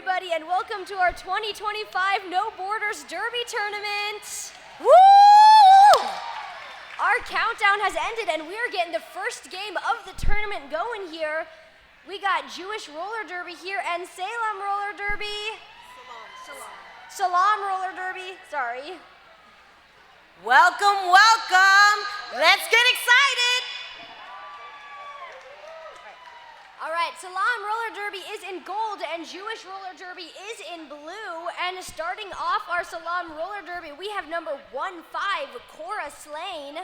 everybody, and welcome to our 2025 No Borders Derby Tournament. Woo! Our countdown has ended, and we're getting the first game of the tournament going here. We got Jewish roller derby here and SALAAM roller derby. SALAAM roller derby, sorry. Welcome, welcome. Let's get excited. All right, SALAAM roller derby is in gold and Jewish roller derby is in blue. And starting off our SALAAM roller derby, we have number 15, Cora Slane,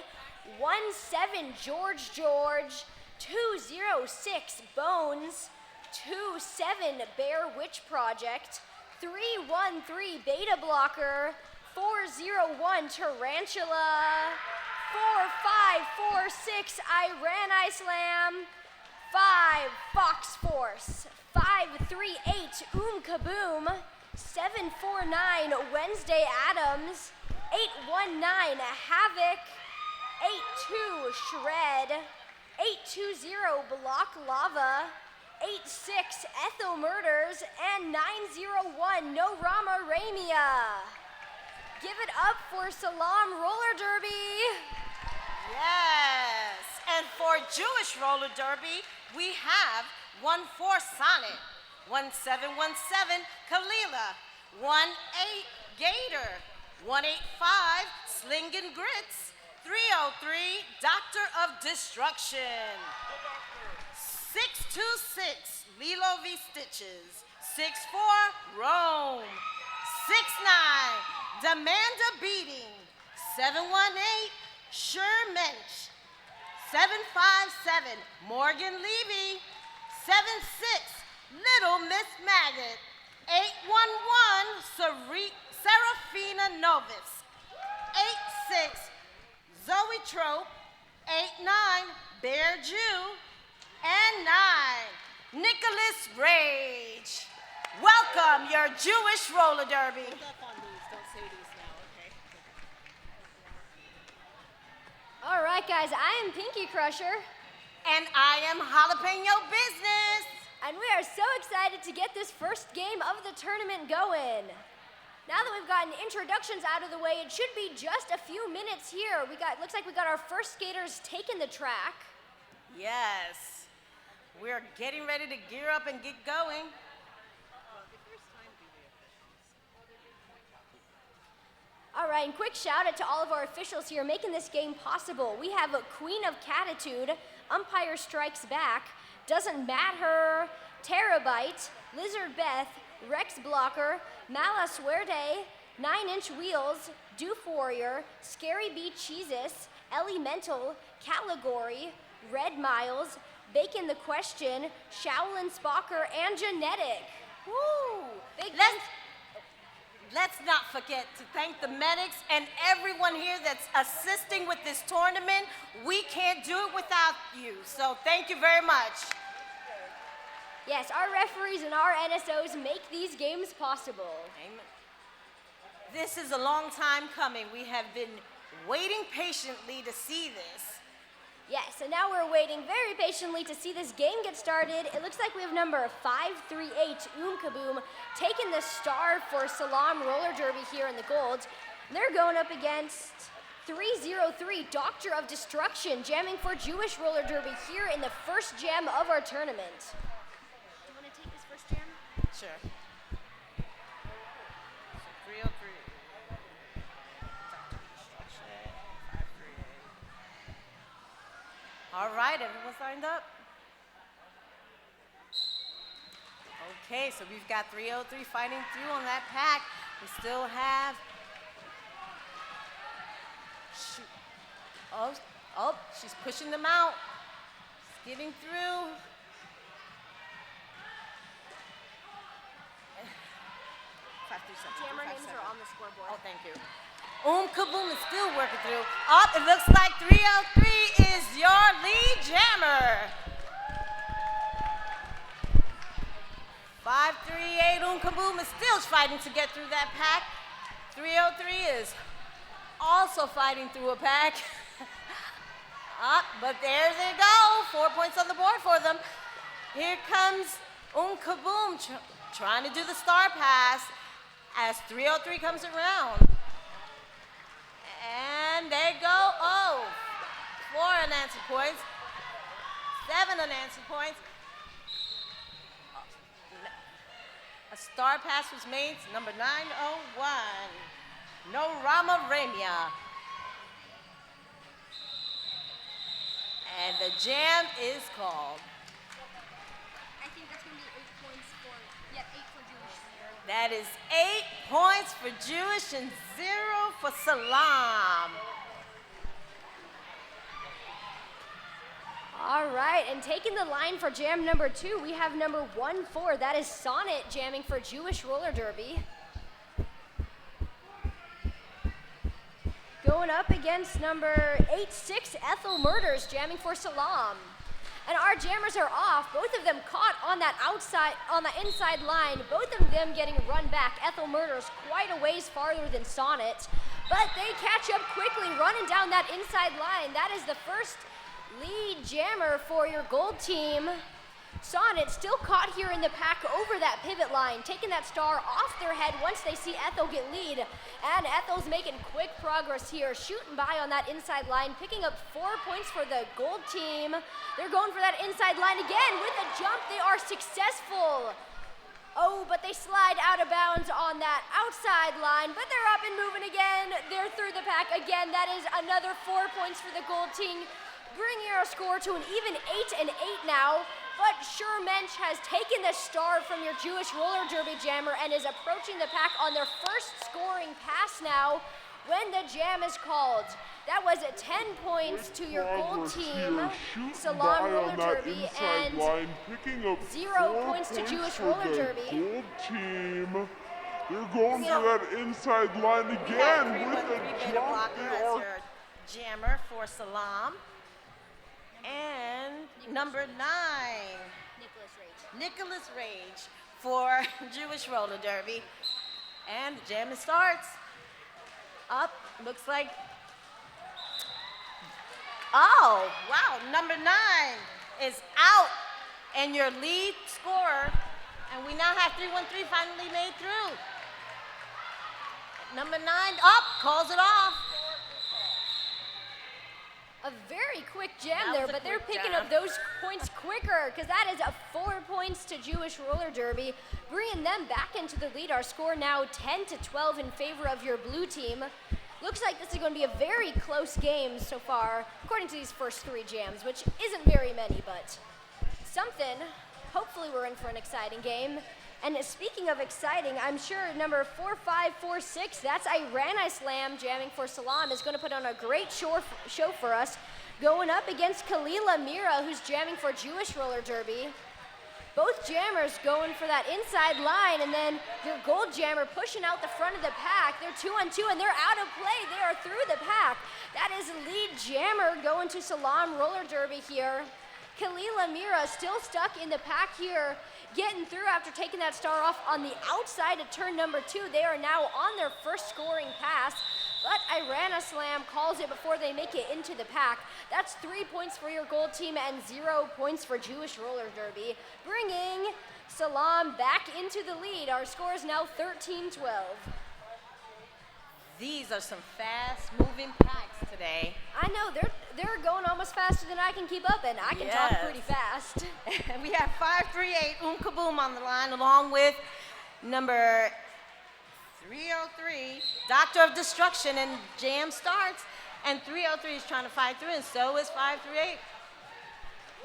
17, George, 206, Bones, 27, Bear Witch Project, 313, Beta Blocker, 401, Tarantula, 4546, Iran Islam, 5, Fox Force, 538, Kaboom, 749, Wednesday Adams, 819, Havoc, 82, Shred, 820, Block Lava, 86, Etho Murders, and 901, No Rama Ramia. Give it up for SALAAM roller derby. Yes, and for Jewish roller derby, we have 14 Sonnet, 1717 Kalila, 18 Gator, 185 Slingin' Grits, 303 Doctor of Destruction, 626 Lilo V Stitches, 64 Rome, 69 Demanda Beating, 718 Sure Mensch, 757 Morgan Levy, 76 Little Miss Maggot, 811 Serafina Novus, 86 Zoe Trope, 89 Bear Jew, and 9 Nicholas Rage. Welcome your Jewish roller derby. All right, guys, I am Pinky Crusher. And I am Jalapeno Business. And we are so excited to get this first game of the tournament going. Now that we've gotten introductions out of the way, it should be just a few minutes here. Looks like we got our first skaters taking the track. Yes, we're getting ready to gear up and get going. All right, and quick shout out to all of our officials here making this game possible. We have a Queen of Catitude, Umpire Strikes Back, Doesn't Matter, Terabyte, Lizard Beth, Rex Blocker, Mala Suerte, 9-Inch Wheels, Doof Warrior, Scary Bee Cheesus, Elemental, Category, Red Miles, Bacon the Question, Shaolin Spocker, and Genetic. Woo! Let's not forget to thank the medics and everyone here that's assisting with this tournament. We can't do it without you, so thank you very much. Yes, our referees and our NSOs make these games possible. Amen. This is a long time coming. We have been waiting patiently to see this. Yes, and now we're waiting very patiently to see this game get started. It looks like we have number 538, Kaboom, taking the star for SALAAM roller derby here in the gold. They're going up against 303, Doctor of Destruction, jamming for Jewish roller derby here in the first jam of our tournament. Do you want to take this first jam? Sure. 303. All right, everyone signed up? Okay, so we've got 303 fighting through on that pack. We still have, she's pushing them out. She's getting through. Jammer names are on the scoreboard. Oh, thank you. Kaboom is still working through. It looks like 303 is your lead jammer. 538 Kaboom is still fighting to get through that pack. 303 is also fighting through a pack. But there they go. 4 points on the board for them. Here comes Kaboom trying to do the star pass as 303 comes around. And there you go. Oh, 4 unanswered points, 7 unanswered points. A star pass was made to number 901, No Rama Ramia. And the jam is called. I think that's going to be 8 points for, 8 for Jewish. That is 8 points for Jewish and 0 for SALAAM. All right, and taking the line for jam number 2, we have number 14. That is Sonnet jamming for Jewish roller derby. Going up against number 86, Ethel Murders jamming for SALAAM. And our jammers are off. Both of them caught on that inside line. Both of them getting run back. Ethel Murders quite a ways farther than Sonnet, but they catch up quickly, running down that inside line. That is the first lead jammer for your gold team. Sonnet still caught here in the pack over that pivot line, taking that star off their head once they see Ethel get lead. And Ethel's making quick progress here, shooting by on that inside line, picking up 4 points for the gold team. They're going for that inside line again. With a jump, they are successful. Oh, but they slide out of bounds on that outside line, but they're up and moving again. They're through the pack again. That is another 4 points for the gold team, bringing our score to an even 8 and 8 now. But Sure Mensch has taken the star from your Jewish roller derby jammer and is approaching the pack on their first scoring pass now when the jam is called. That was 10 points to your gold team, SALAAM roller derby, and 0 points to Jewish roller derby. Gold team. They're going for that inside line again with a jump. They are jammer for SALAAM. And number 9, Nicholas Rage for Jewish roller derby. And the jam starts. Up, looks like, oh, wow, number 9 is out, and your lead scorer, and we now have 313 finally made through. Number 9 up, calls it off. A very quick jam there, but they're picking up those points quicker because that is 4 points to Jewish roller derby, bringing them back into the lead. Our score now 10-12 in favor of your blue team. Looks like this is going to be a very close game so far, according to these first 3 jams, which isn't very many, but something. Hopefully we're in for an exciting game. And speaking of exciting, I'm sure number 4546, that's SALAAM jamming for SALAAM, is going to put on a great show for us, going up against Kalila Mira, who's jamming for Jewish roller derby. Both jammers going for that inside line, and then your gold jammer pushing out the front of the pack. They're 2-on-2, and they're out of play. They are through the pack. That is lead jammer going to SALAAM roller derby here. Kalila Mira still stuck in the pack here, getting through after taking that star off on the outside of turn number 2. They are now on their first scoring pass, but SALAAM calls it before they make it into the pack. That's 3 points for your gold team and 0 points for Jewish roller derby, bringing SALAAM back into the lead. Our score is now 13-12. These are some fast-moving packs today. I know, they're going almost faster than I can keep up, and I can talk pretty fast. And we have 538 Kaboom on the line, along with number 303, Doctor of Destruction, and jam starts. And 303 is trying to fight through, and so is 538.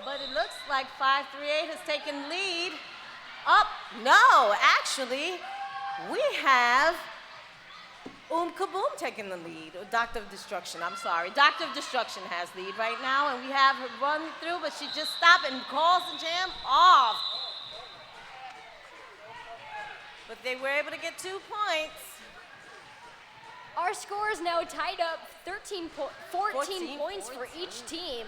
But it looks like 538 has taken lead. Up, no, actually, we have Kaboom taking the lead, or Doctor of Destruction, I'm sorry. Doctor of Destruction has lead right now, and we have her run through, but she just stopped and calls the jam off. But they were able to get 2 points. Our score is now tied up 14 points for each team.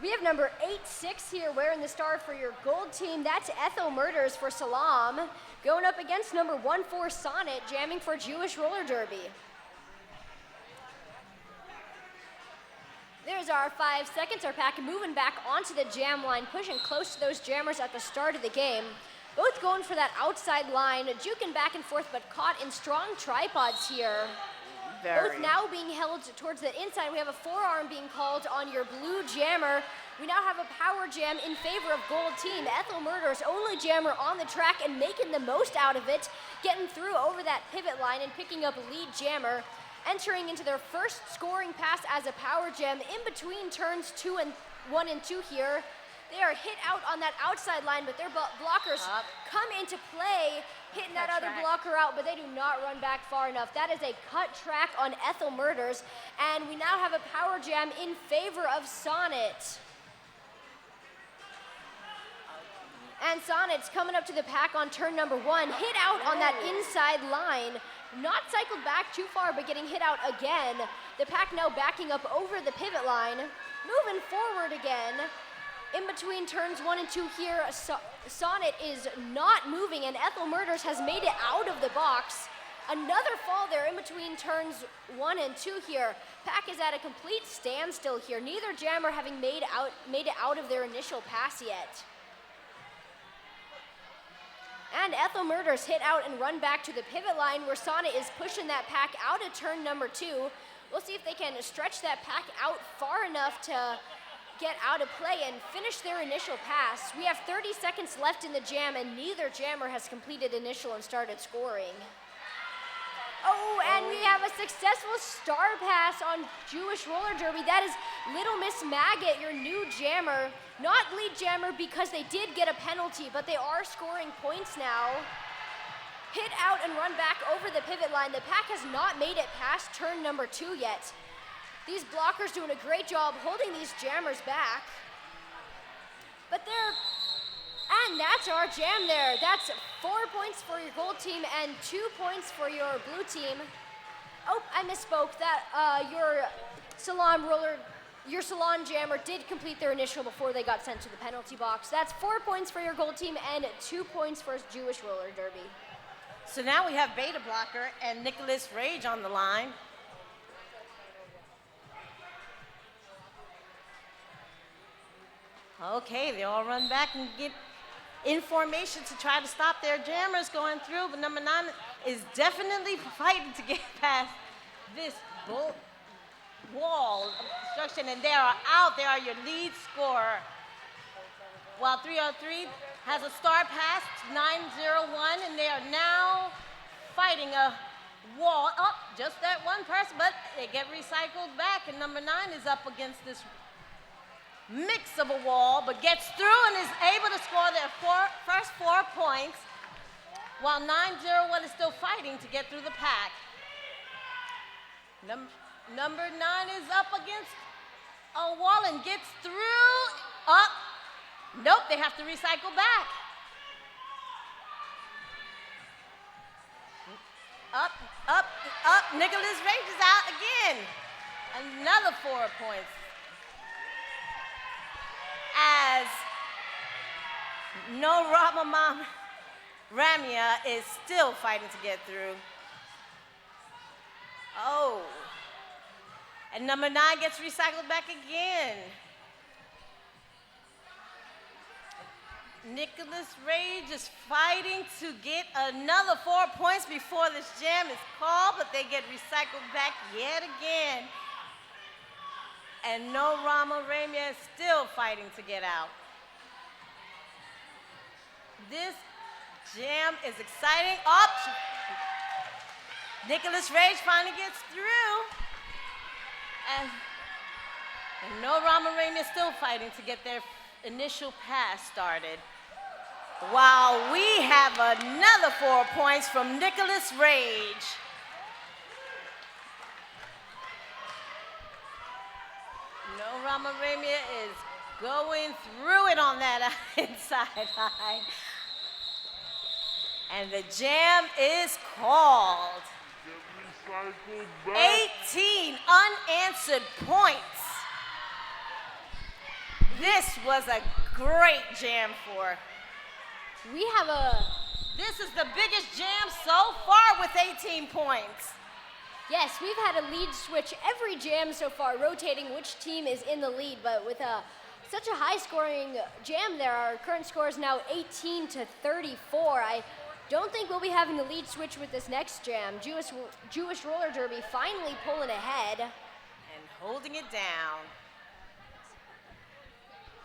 We have number 86 here wearing the star for your gold team. That's Ethel Murders for SALAAM, going up against number 14 Sonnet, jamming for Jewish roller derby. There's our 5 seconds. Our pack moving back onto the jam line, pushing close to those jammers at the start of the game. Both going for that outside line, juking back and forth, but caught in strong tripods here. Very. Both now being held towards the inside. We have a forearm being called on your blue jammer. We now have a power jam in favor of gold team. Ethel Murder's only jammer on the track and making the most out of it, getting through over that pivot line and picking up lead jammer, entering into their first scoring pass as a power jam in between turns 1 and 2 here. They are hit out on that outside line, but their blockers come into play, hitting that other blocker out, but they do not run back far enough. That is a cut track on Ethel Murders, and we now have a power jam in favor of Sonnet. And Sonnet's coming up to the pack on turn number 1, hit out on that inside line, not cycled back too far, but getting hit out again. The pack now backing up over the pivot line, moving forward again. In between turns 1 and 2 here, Sonnet is not moving, and Ethel Murders has made it out of the box. Another fall there in between turns 1 and 2 here. Pack is at a complete standstill here, neither jammer having made it out of their initial pass yet. And Ethel Murders hit out and run back to the pivot line where Sonnet is pushing that pack out of turn number 2. We'll see if they can stretch that pack out far enough to get out of play and finish their initial pass. We have 30 seconds left in the jam, and neither jammer has completed initial and started scoring. Oh, and we have a successful star pass on Jewish Roller Derby. That is Little Miss Maggot, your new jammer. Not lead jammer because they did get a penalty, but they are scoring points now. Hit out and run back over the pivot line. The pack has not made it past turn number 2 yet. These blockers doing a great job holding these jammers back. And that's our jam there. That's 4 points for your gold team and 2 points for your blue team. Oh, I misspoke. That your Salon jammer did complete their initial before they got sent to the penalty box. That's 4 points for your gold team and 2 points for Jewish Roller Derby. So now we have Beta Blocker and Nicholas Rage on the line. Okay, they all run back and get in formation to try to stop their jammers going through, but number 9 is definitely fighting to get past this wall of obstruction, and they are out. They are your lead scorer. While 303 has a star pass, 901, and they are now fighting a wall. Oh, just that one person, but they get recycled back, and number 9 is up against this mix of a wall, but gets through and is able to score their first 4 points, while 901 is still fighting to get through the pack. Number 9 is up against a wall and gets through. Up. Nope, they have to recycle back. Up. Nicholas Rage is out again. Another 4 points. As No Ramamam Ramya is still fighting to get through. Oh. And number 9 gets recycled back again. Nicholas Rage is fighting to get another 4 points before this jam is called, but they get recycled back yet again. And No Rama Ramya is still fighting to get out. This jam is exciting. Up. Nicholas Rage finally gets through. And No Rama Ramya is still fighting to get their initial pass started. While we have another 4 points from Nicholas Rage. No Rama Ramya is going through it on that inside line. And the jam is called. 18 unanswered points. This was a great jam for. This is the biggest jam so far with 18 points. Yes, we've had a lead switch every jam so far, rotating which team is in the lead, but with Such a high-scoring jam there. Our current score is now 18 to 34. I don't think we'll be having the lead switch with this next jam. Jewish Roller Derby finally pulling ahead. And holding it down.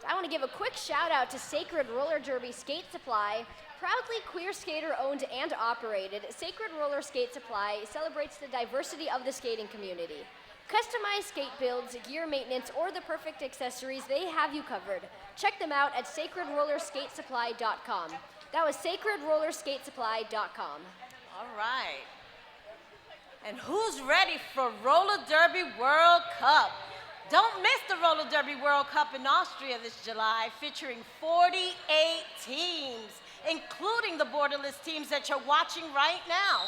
I want to give a quick shout out to Sacred Roller Derby Skate Supply. Proudly queer skater owned and operated, Sacred Roller Skate Supply celebrates the diversity of the skating community. Customized skate builds, gear maintenance, or the perfect accessories, they have you covered. Check them out at sacredrollerskatesupply.com. That was sacredrollerskatesupply.com. All right. And who's ready for Roller Derby World Cup? Don't miss the Roller Derby World Cup in Austria this July, featuring 48 teams, including the borderless teams that you're watching right now.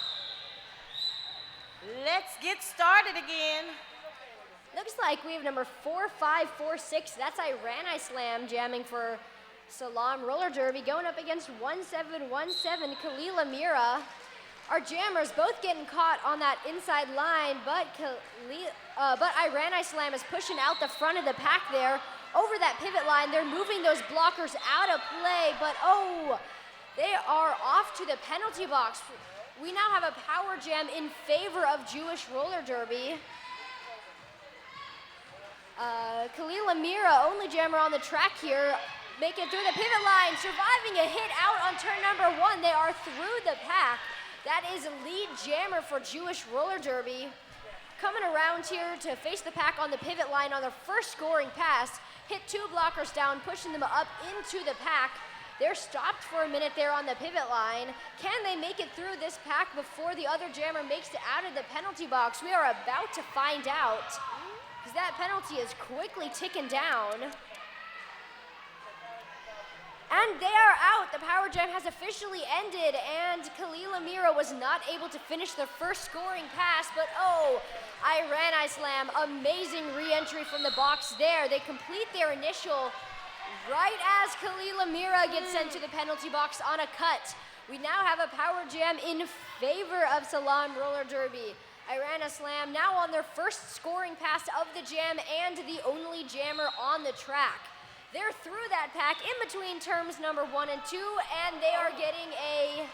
Let's get started again. Looks like we have number 4546. That's SALAAM jamming for SALAAM Roller Derby, going up against 1717 Khalil Amira. Our jammers both getting caught on that inside line, but SALAAM is pushing out the front of the pack there over that pivot line. They're moving those blockers out of play, but they are off to the penalty box. We now have a power jam in favor of Jewish Roller Derby. Khalil Amira, only jammer on the track here, make it through the pivot line, surviving a hit out on turn number 1. They are through the pack. That is a lead jammer for Jewish Roller Derby. Coming around here to face the pack on the pivot line on their first scoring pass, hit 2 blockers down, pushing them up into the pack. They're stopped for a minute there on the pivot line. Can they make it through this pack before the other jammer makes it out of the penalty box? We are about to find out, because that penalty is quickly ticking down. And they are out. The power jam has officially ended, and Khalil Amira was not able to finish their first scoring pass, but SALAAM, amazing re-entry from the box there. They complete their initial right as Khalil Amira gets sent to the penalty box on a cut. We now have a power jam in favor of SALAAM Roller Derby. SALAAM now on their first scoring pass of the jam and the only jammer on the track. They're through that pack in between terms number 1 and 2, and they are getting I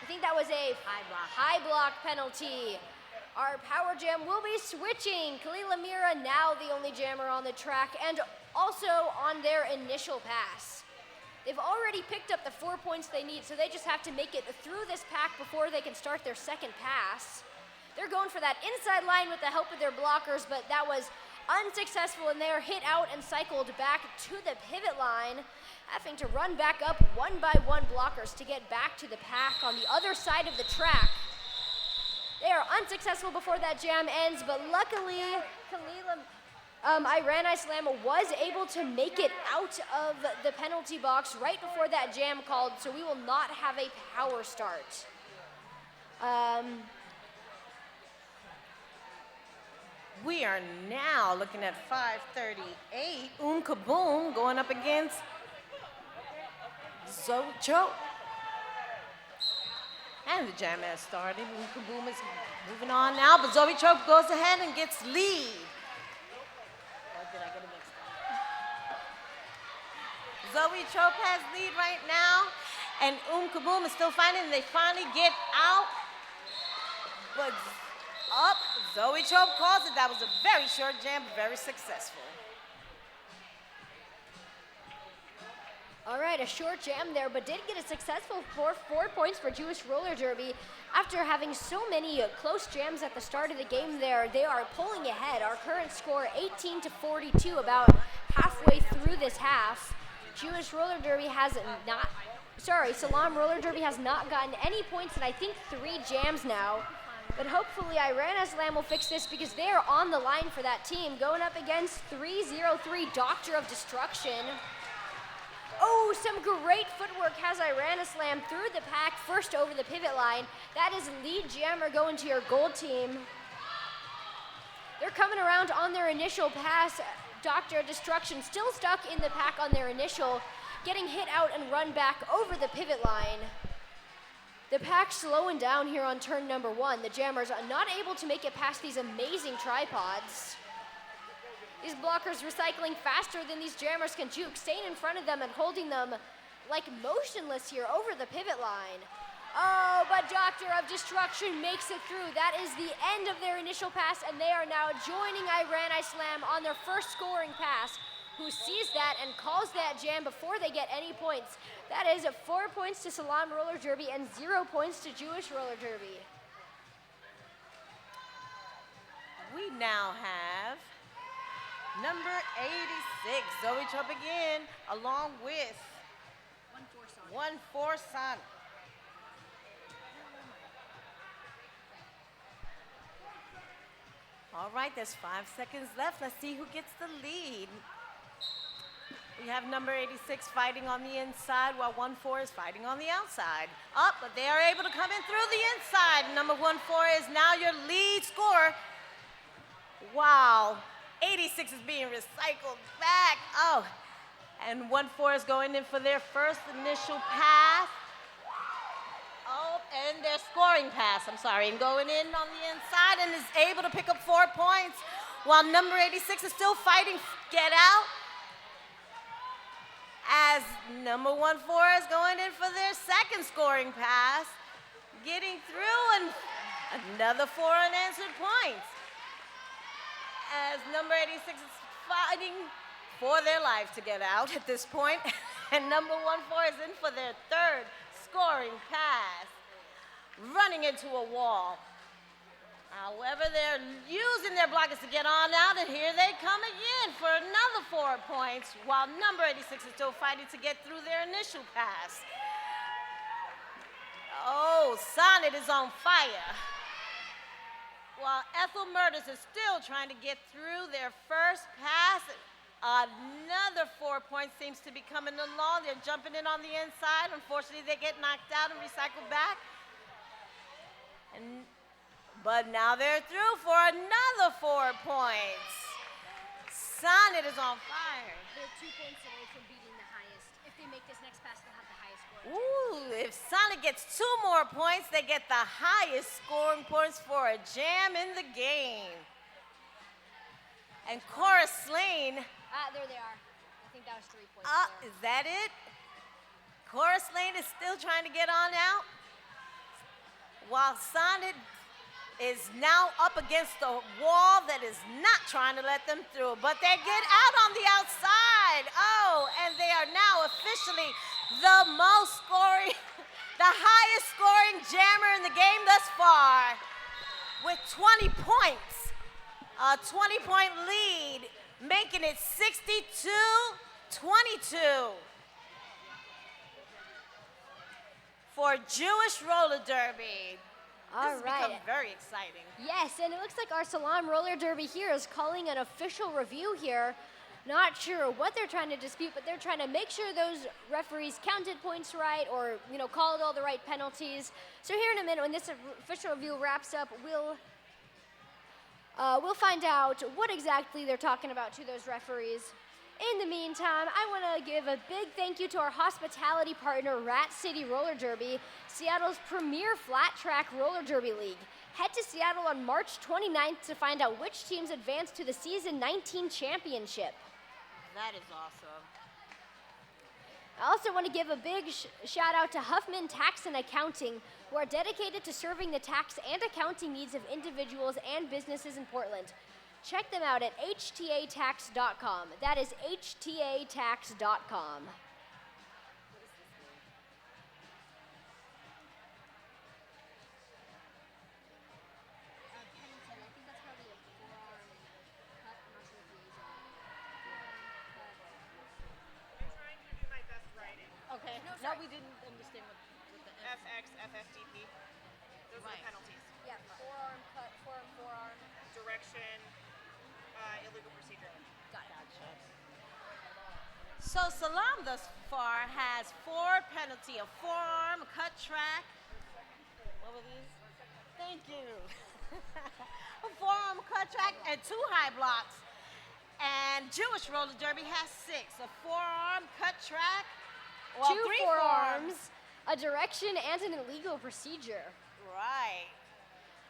think that was a high block penalty. Our power jam will be switching. Khalil Amira now the only jammer on the track and also on their initial pass. They've already picked up the 4 points they need, so they just have to make it through this pack before they can start their second pass. They're going for that inside line with the help of their blockers, but that was unsuccessful, and they are hit out and cycled back to the pivot line, having to run back up one by one blockers to get back to the pack on the other side of the track. They are unsuccessful before that jam ends, but luckily, SALAAM was able to make it out of the penalty box right before that jam called, so we will not have a power start. We are now looking at 538. Kaboom going up against Zocho. And the jam has started. Kaboom is moving on now, but Zoe Choke goes ahead and gets lead. Or did I get it mixed up? Zoe Choke has lead right now, and Kaboom is still fighting. They finally get out, but up. Zoe Choke calls it. That was a very short jam, but very successful. All right, a short jam there, but did get a successful 4 points for Jewish Roller Derby. After having so many close jams at the start of the game there, they are pulling ahead. Our current score, 18 to 42, about halfway through this half. SALAAM Roller Derby has not gotten any points in, I think, 3 jams now. But hopefully SALAAM will fix this because they are on the line for that team, going up against 303 Doctor of Destruction. Oh, some great footwork has SALAAM through the pack, first over the pivot line. That is lead jammer going to your gold team. They're coming around on their initial pass. Doctor of Destruction still stuck in the pack on their initial, getting hit out and run back over the pivot line. The pack slowing down here on turn number 1. The jammers are not able to make it past these amazing tripods. These blockers recycling faster than these jammers can juke, staying in front of them and holding them like motionless here over the pivot line. Oh, but Doctor of Destruction makes it through. That is the end of their initial pass, and they are now joining SALAAM on their first scoring pass, who sees that and calls that jam before they get any points. That is 4 points to SALAAM Roller Derby and 0 points to Jewish Roller Derby. We now have number 86, Zoe Chubb again, along with 1-4 Sonic. All right, there's 5 seconds left. Let's see who gets the lead. We have number 86 fighting on the inside while 1-4 is fighting on the outside. Up, but they are able to come in through the inside. Number 1-4 is now your lead scorer. Wow, 86 is being recycled back. Oh, and 1-4 is going in for their first initial pass. Oh, and their scoring pass, and going in on the inside and is able to pick up 4 points while number 86 is still fighting get out. As number 1-4 is going in for their second scoring pass, getting through and another 4 unanswered points. As number 86 is fighting for their life to get out at this point, and number 1-4 is in for their third scoring pass, running into a wall. However, they're using their blockers to get on out, and here they come again for another 4 points, while number 86 is still fighting to get through their initial pass. Oh, Sonnet is on fire. While Ethel Murders is still trying to get through their first pass, another 4 points seems to be coming along. They're jumping in on the inside. Unfortunately, they get knocked out and recycled back. But now they're through for another 4 points. Sonnet is on fire. They're 2 points away from beating the highest. If they make this next pass, they'll have the highest score. Ooh, if Sonnet gets 2 more points, they get the highest scoring points for a jam in the game. And Cora Slane. There they are. I think that was 3 points. Is that it? Cora Slane is still trying to get on out, while Sonnet is now up against the wall that is not trying to let them through, but they get out on the outside. Oh, and they are now officially the most scoring, the highest scoring jammer in the game thus far with 20 points, a 20-point lead, making it 62-22 for Jewish Roller Derby. This has become very exciting. Yes, and it looks like our SALAAM Roller Derby here is calling an official review here. Not sure what they're trying to dispute, but they're trying to make sure those referees counted points right, or called all the right penalties. So here in a minute, when this official review wraps up, we'll find out what exactly they're talking about to those referees. In the meantime, I want to give a big thank you to our hospitality partner, Rat City Roller Derby, Seattle's premier flat track roller derby league. Head to Seattle on March 29th to find out which teams advance to the Season 19 championship. That is awesome. I also want to give a big shout out to Huffman Tax and Accounting, who are dedicated to serving the tax and accounting needs of individuals and businesses in Portland. Check them out at htatax.com. That is htatax.com. Okay. No, we didn't understand what the FX, FFDP. Those are the penalties. Yeah, forearm cut, forearm. Direction, illegal procedure. Gotcha. So SALAAM thus far has 4 penalty, a forearm, a cut track. What were these? Thank you. A forearm, a cut track, and 2 high blocks. And Jewish Roller Derby has 6, a forearm, cut track, 2 forearms, a direction, and an illegal procedure. Right.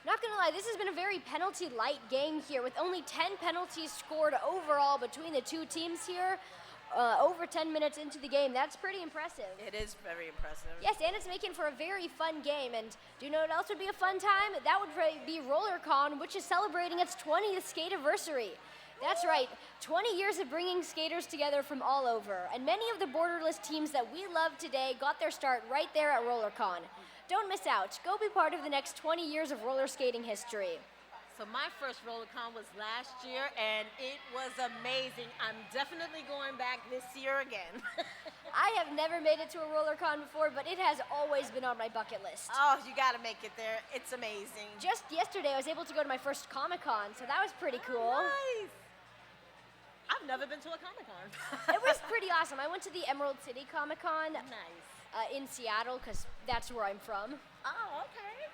Not gonna lie, this has been a very penalty-light game here with only 10 penalties scored overall between the two teams here. Over 10 minutes into the game. That's pretty impressive. It is very impressive. Yes, and it's making for a very fun game. And do you know what else would be a fun time? That would be RollerCon, which is celebrating its 20th skate anniversary. That's right, 20 years of bringing skaters together from all over. And many of the borderless teams that we love today got their start right there at RollerCon. Don't miss out. Go be part of the next 20 years of roller skating history. So my first RollerCon was last year, and it was amazing. I'm definitely going back this year again. I have never made it to a RollerCon before, but it has always been on my bucket list. Oh, you got to make it there. It's amazing. Just yesterday, I was able to go to my first Comic-Con, so that was pretty cool. Nice. I've never been to a Comic-Con. It was pretty awesome. I went to the Emerald City Comic-Con Nice. in Seattle, because that's where I'm from. Oh, okay.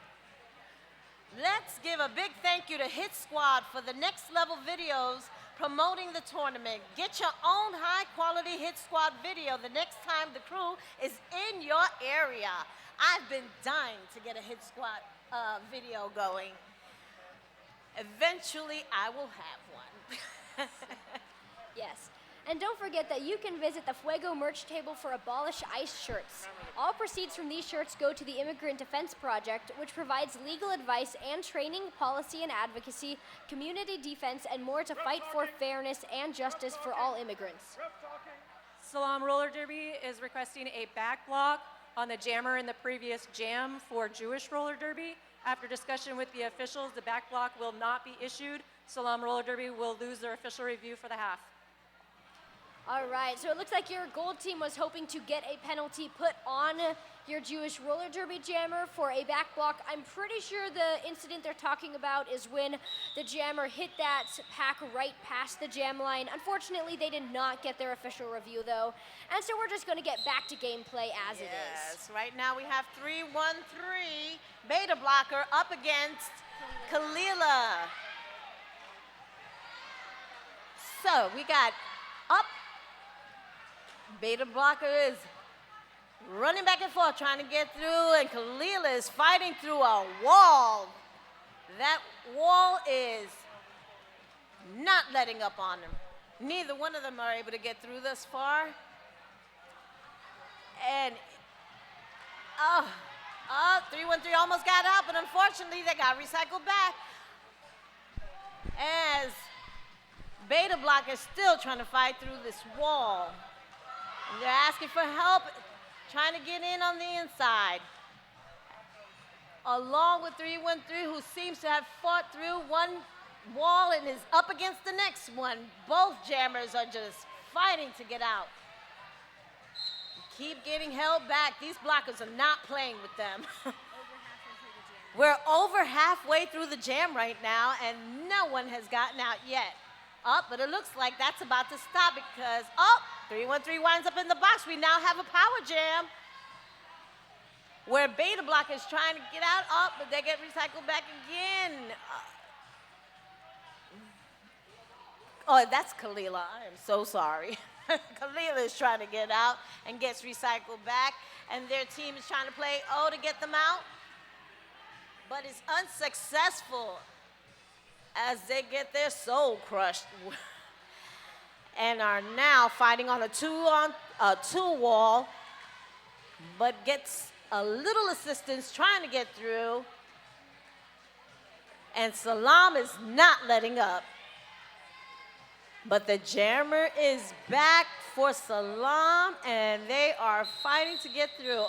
Let's give a big thank you to Hit Squad for the next level videos promoting the tournament. Get your own high quality Hit Squad video the next time the crew is in your area. I've been dying to get a Hit Squad video going. Eventually, I will have one. Yes. And don't forget that you can visit the Fuego merch table for Abolish ICE shirts. All proceeds from these shirts go to the Immigrant Defense Project, which provides legal advice and training, policy and advocacy, community defense, and more to fight for fairness and justice for all immigrants. SALAAM Roller Derby is requesting a back block on the jammer in the previous jam for Jewish Roller Derby. After discussion with the officials, the back block will not be issued. SALAAM Roller Derby will lose their official review for the half. All right, so it looks like your gold team was hoping to get a penalty put on your Jewish roller derby jammer for a back block. I'm pretty sure the incident they're talking about is when the jammer hit that pack right past the jam line. Unfortunately, they did not get their official review, though, and so we're just going to get back to gameplay as it is. Yes, right now we have 3-1-3. Beta blocker up against Kalila. So we got up. Beta blocker is running back and forth trying to get through, and Kalila is fighting through a wall. That wall is not letting up on them. Neither one of them are able to get through this far. And 3-1-3 almost got out, but unfortunately they got recycled back. As Beta block is still trying to fight through this wall. And they're asking for help, trying to get in on the inside. Along with 3-1-3, who seems to have fought through one wall and is up against the next one. Both jammers are just fighting to get out. Keep getting held back. These blockers are not playing with them. We're over halfway through the jam right now, and no one has gotten out yet. But it looks like that's about to stop because, 3-1-3 winds up in the box. We now have a power jam where Beta block is trying to get out, but they get recycled back again. That's Kalila. I am so sorry. Kalila is trying to get out and gets recycled back, and their team is trying to play to get them out, but it's unsuccessful as they get their soul crushed and are now fighting on a two wall, but gets a little assistance trying to get through, and SALAAM is not letting up. But the jammer is back for SALAAM, and they are fighting to get through.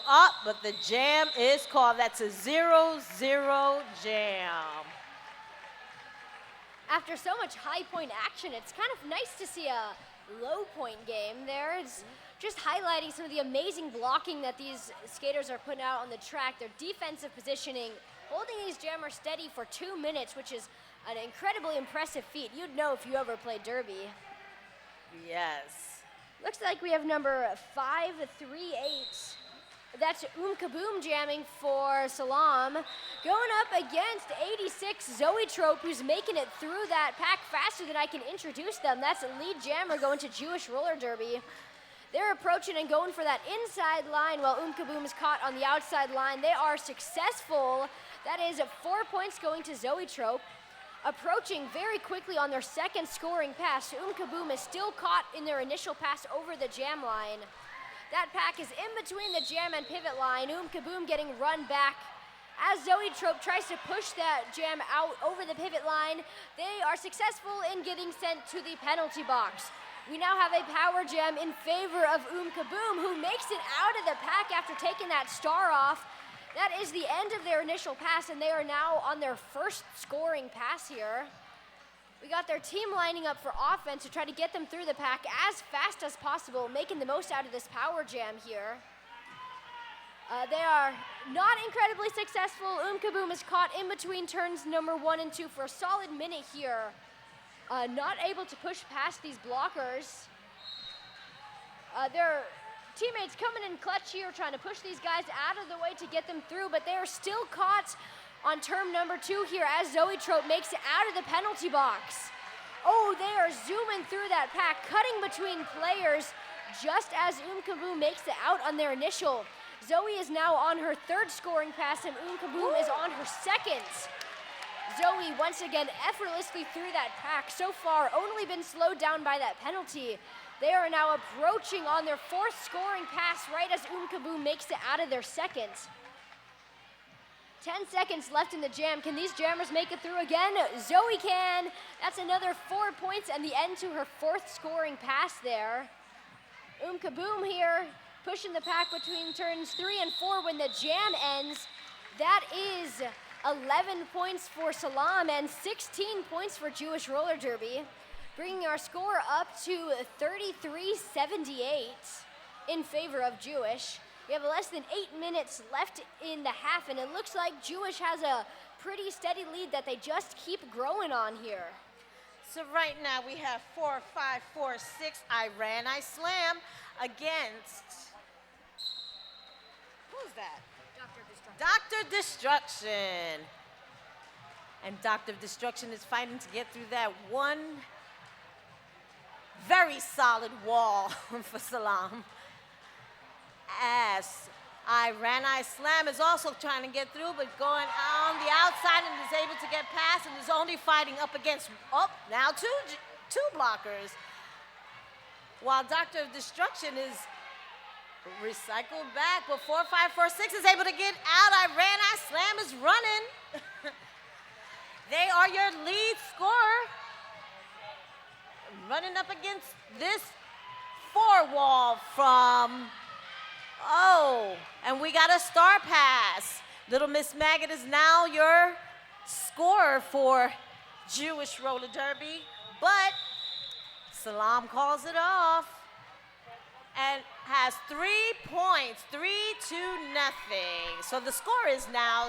But the jam is called. That's a 0-0 jam. After so much high point action, it's kind of nice to see a low point game there. It's just highlighting some of the amazing blocking that these skaters are putting out on the track, their defensive positioning, holding these jammers steady for 2 minutes, which is an incredibly impressive feat. You'd know if you ever played derby. Yes. Looks like we have number 538. That's Kaboom jamming for SALAAM. Going up against 86 Zoe Trope, who's making it through that pack faster than I can introduce them. That's a lead jammer going to Jewish Roller Derby. They're approaching and going for that inside line while Kaboom is caught on the outside line. They are successful. That is 4 points going to Zoe Trope. Approaching very quickly on their second scoring pass, Kaboom is still caught in their initial pass over the jam line. That pack is in between the jam and pivot line. Kaboom getting run back. As Zoe Trope tries to push that jam out over the pivot line, they are successful in getting sent to the penalty box. We now have a power jam in favor of Kaboom, who makes it out of the pack after taking that star off. That is the end of their initial pass, and they are now on their first scoring pass here. We got their team lining up for offense to try to get them through the pack as fast as possible, making the most out of this power jam here. They are not incredibly successful. Kaboom is caught in between turns number 1 and 2 for a solid minute here. Not able to push past these blockers. Their teammates coming in clutch here, trying to push these guys out of the way to get them through, but they are still caught on term number 2 here as Zoe Trope makes it out of the penalty box. Oh, they are zooming through that pack, cutting between players just as Kaboom makes it out on their initial. Zoe is now on her third scoring pass, and Kaboom is on her second. Zoe once again effortlessly through that pack. So far, only been slowed down by that penalty. They are now approaching on their fourth scoring pass right as Kaboom makes it out of their second. 10 seconds left in the jam. Can these jammers make it through again? Zoe can. That's another 4 points and the end to her fourth scoring pass there. Kaboom here, pushing the pack between turns 3 and 4 when the jam ends. That is 11 points for SALAAM and 16 points for Jewish Roller Derby, bringing our score up to 33-78 in favor of Jewish. We have less than 8 minutes left in the half, and it looks like Jewish has a pretty steady lead that they just keep growing on here. So right now we have 4-5-4-6 Iran Slam against, who's that? Dr. Destruction. And Dr. Destruction is fighting to get through that one very solid wall for SALAAM. As Iran Slam is also trying to get through, but going on the outside and is able to get past, and is only fighting up against, now two blockers. While Dr. Destruction is recycled back, but 4-5-4-6 is able to get out. Iran Slam is running. They are your lead scorer. Running up against this 4 wall from, and we got a star pass. Little Miss Maggot is now your scorer for Jewish Roller Derby, but SALAAM calls it off and has 3 points, 3-0. So the score is now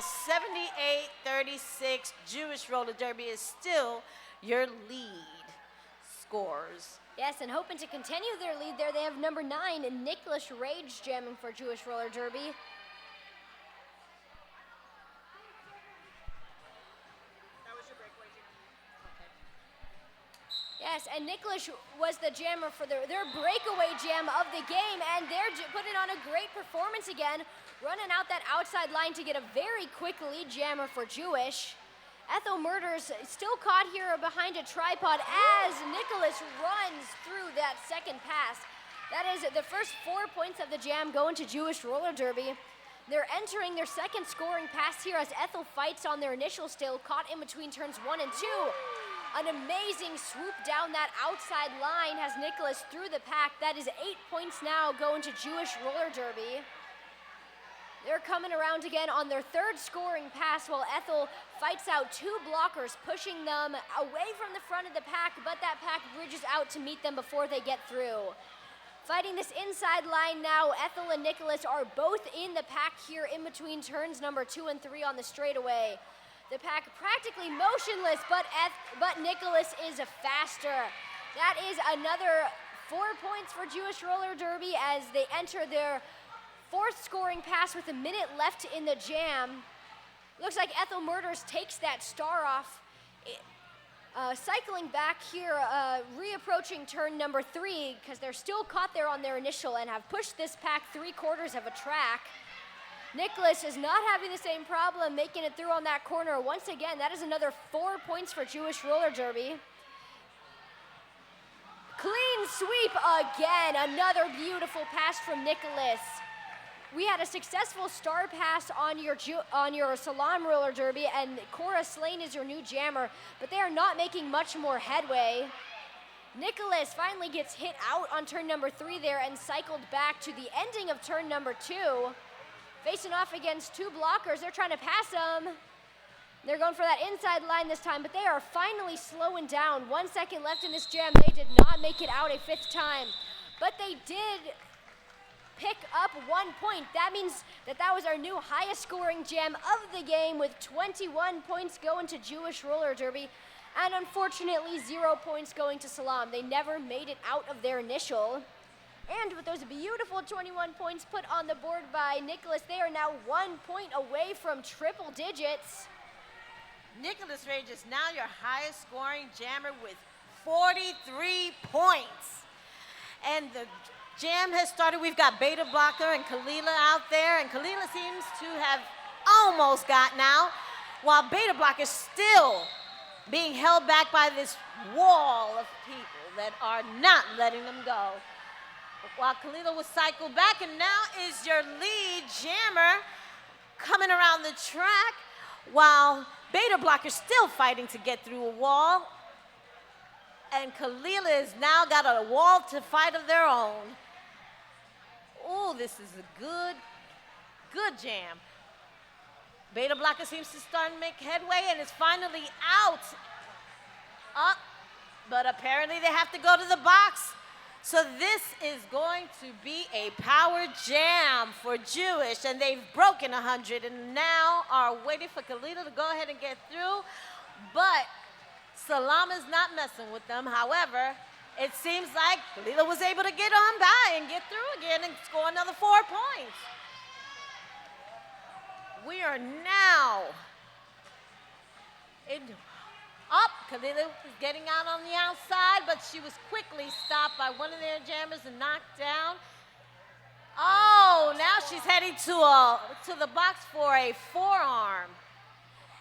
78-36. Jewish Roller Derby is still your lead scorers. Yes, and hoping to continue their lead there, they have number 9, Nicholas Rage, jamming for Jewish Roller Derby. That was your breakaway jam. Yes, and Nicholas was the jammer for their breakaway jam of the game, and they're putting on a great performance again, running out that outside line to get a very quick lead jammer for Jewish. Ethel Murders still caught here behind a tripod as Nicholas runs through that second pass. That is the first 4 points of the jam going to Jewish Roller Derby. They're entering their second scoring pass here as Ethel fights on their initial still, caught in between turns 1 and 2. An amazing swoop down that outside line has Nicholas through the pack. That is 8 points now going to Jewish Roller Derby. They're coming around again on their third scoring pass while Ethel fights out 2 blockers, pushing them away from the front of the pack, but that pack bridges out to meet them before they get through. Fighting this inside line now, Ethel and Nicholas are both in the pack here in between turns number 2 and 3 on the straightaway. The pack practically motionless, but Nicholas is faster. That is another 4 points for Jewish Roller Derby as they enter their 4th scoring pass with a minute left in the jam. Looks like Ethel Murders takes that star off. Cycling back here, reapproaching turn number 3, because they're still caught there on their initial and have pushed this pack 3/4 of a track. Nicholas is not having the same problem making it through on that corner. Once again, that is another 4 points for Jewish roller derby. Clean sweep again. Another beautiful pass from Nicholas. We had a successful star pass on your SALAAM roller derby, and Cora Slane is your new jammer, but they are not making much more headway. Nicholas finally gets hit out on turn number 3 there and cycled back to the ending of turn number 2. Facing off against 2 blockers, they're trying to pass him. They're going for that inside line this time, but they are finally slowing down. 1 second left in this jam. They did not make it out a 5th time, but they did pick up 1 point. That means that was our new highest scoring jam of the game, with 21 points going to Jewish roller derby, and unfortunately 0 points going to SALAAM. They never made it out of their initial. And with those beautiful 21 points put on the board by Nicholas, they are now 1 point away from triple digits. Nicholas Rage is now your highest scoring jammer with 43 points. And the jam has started. We've got Beta Blocker and Kalila out there, and Kalila seems to have almost gotten out, while Beta Blocker is still being held back by this wall of people that are not letting them go. While Kalila was cycled back, and now is your lead jammer coming around the track, while Beta Blocker is still fighting to get through a wall, and Kalila has now got a wall to fight of their own. Oh, this is a good jam. Beta Blocker seems to start to make headway and is finally out. Up, but apparently they have to go to the box. So this is going to be a power jam for Jewish, and they've broken 100 and now are waiting for Kalila to go ahead and get through. But SALAAM is not messing with them. However, it seems like Kalila was able to get on by and get through again and score another 4 points. We are now up. Kalila is getting out on the outside, but she was quickly stopped by one of their jammers and knocked down. Oh, now she's heading to the box for a forearm.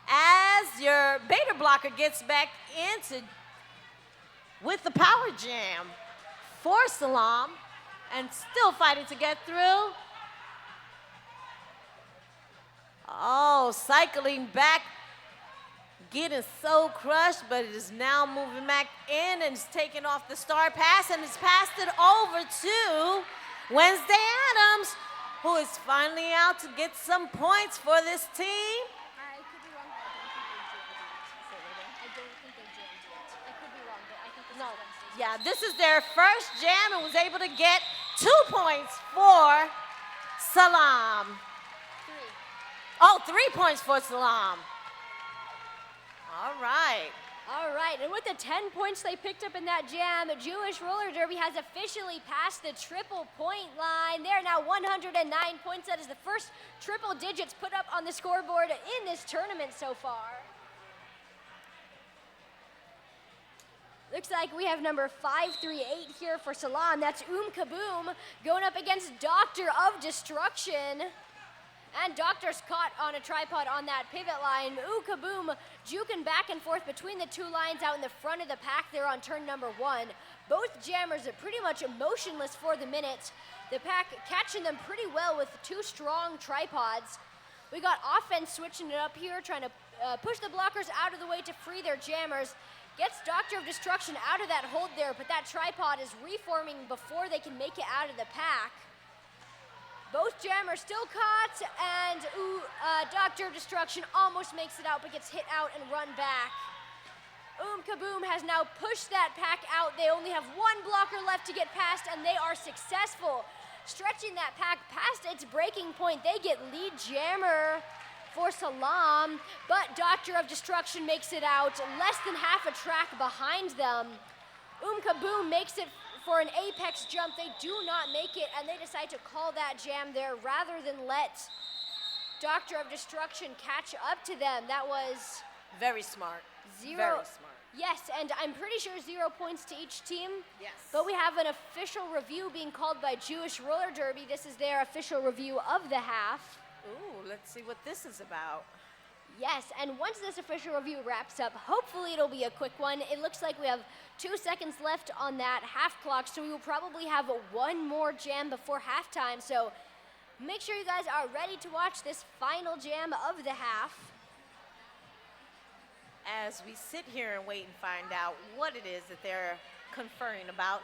As your Beta Blocker gets back into with the power jam for SALAAM and still fighting to get through. Oh, cycling back, getting so crushed, but it is now moving back in and is taking off the star pass and has passed it over to Wednesday Adams, who is finally out to get some points for this team. I could be wrong, but I don't think they jammed yet. I could be wrong, but I think this is Wednesday's. Yeah, this is their first jam and was able to get 2 points for SALAAM. 3 points for SALAAM. All right. All right, and with the 10 points they picked up in that jam, Jewish roller derby has officially passed the triple point line. They're now 109 points. That is the first triple digits put up on the scoreboard in this tournament so far. Looks like we have number 538 here for SALAAM. That's Kaboom going up against Doctor of Destruction. And Doctor's caught on a tripod on that pivot line. Kaboom juking back and forth between the 2 lines out in the front of the pack there on turn number 1. Both jammers are pretty much motionless for the minute. The pack catching them pretty well with 2 strong tripods. We got offense switching it up here, trying to push the blockers out of the way to free their jammers. Gets Doctor of Destruction out of that hold there, but that tripod is reforming before they can make it out of the pack. Both jammers still caught, and Doctor of Destruction almost makes it out, but gets hit out and run back. Kaboom has now pushed that pack out. They only have 1 blocker left to get past, and they are successful. Stretching that pack past its breaking point, they get lead jammer for SALAAM, but Doctor of Destruction makes it out, less than half a track behind them. Kaboom makes it for an apex jump. They do not make it, and they decide to call that jam there rather than let Doctor of Destruction catch up to them. That was very smart. 0. Very smart. Yes, and I'm pretty sure 0 points to each team. Yes. But we have an official review being called by Jewish Roller Derby. This is their official review of the half. Ooh, let's see what this is about. Yes, and once this official review wraps up, hopefully it'll be a quick one. It looks like we have 2 seconds left on that half clock, so we will probably have one more jam before halftime. So make sure you guys are ready to watch this final jam of the half. As we sit here and wait and find out what it is that they're conferring about,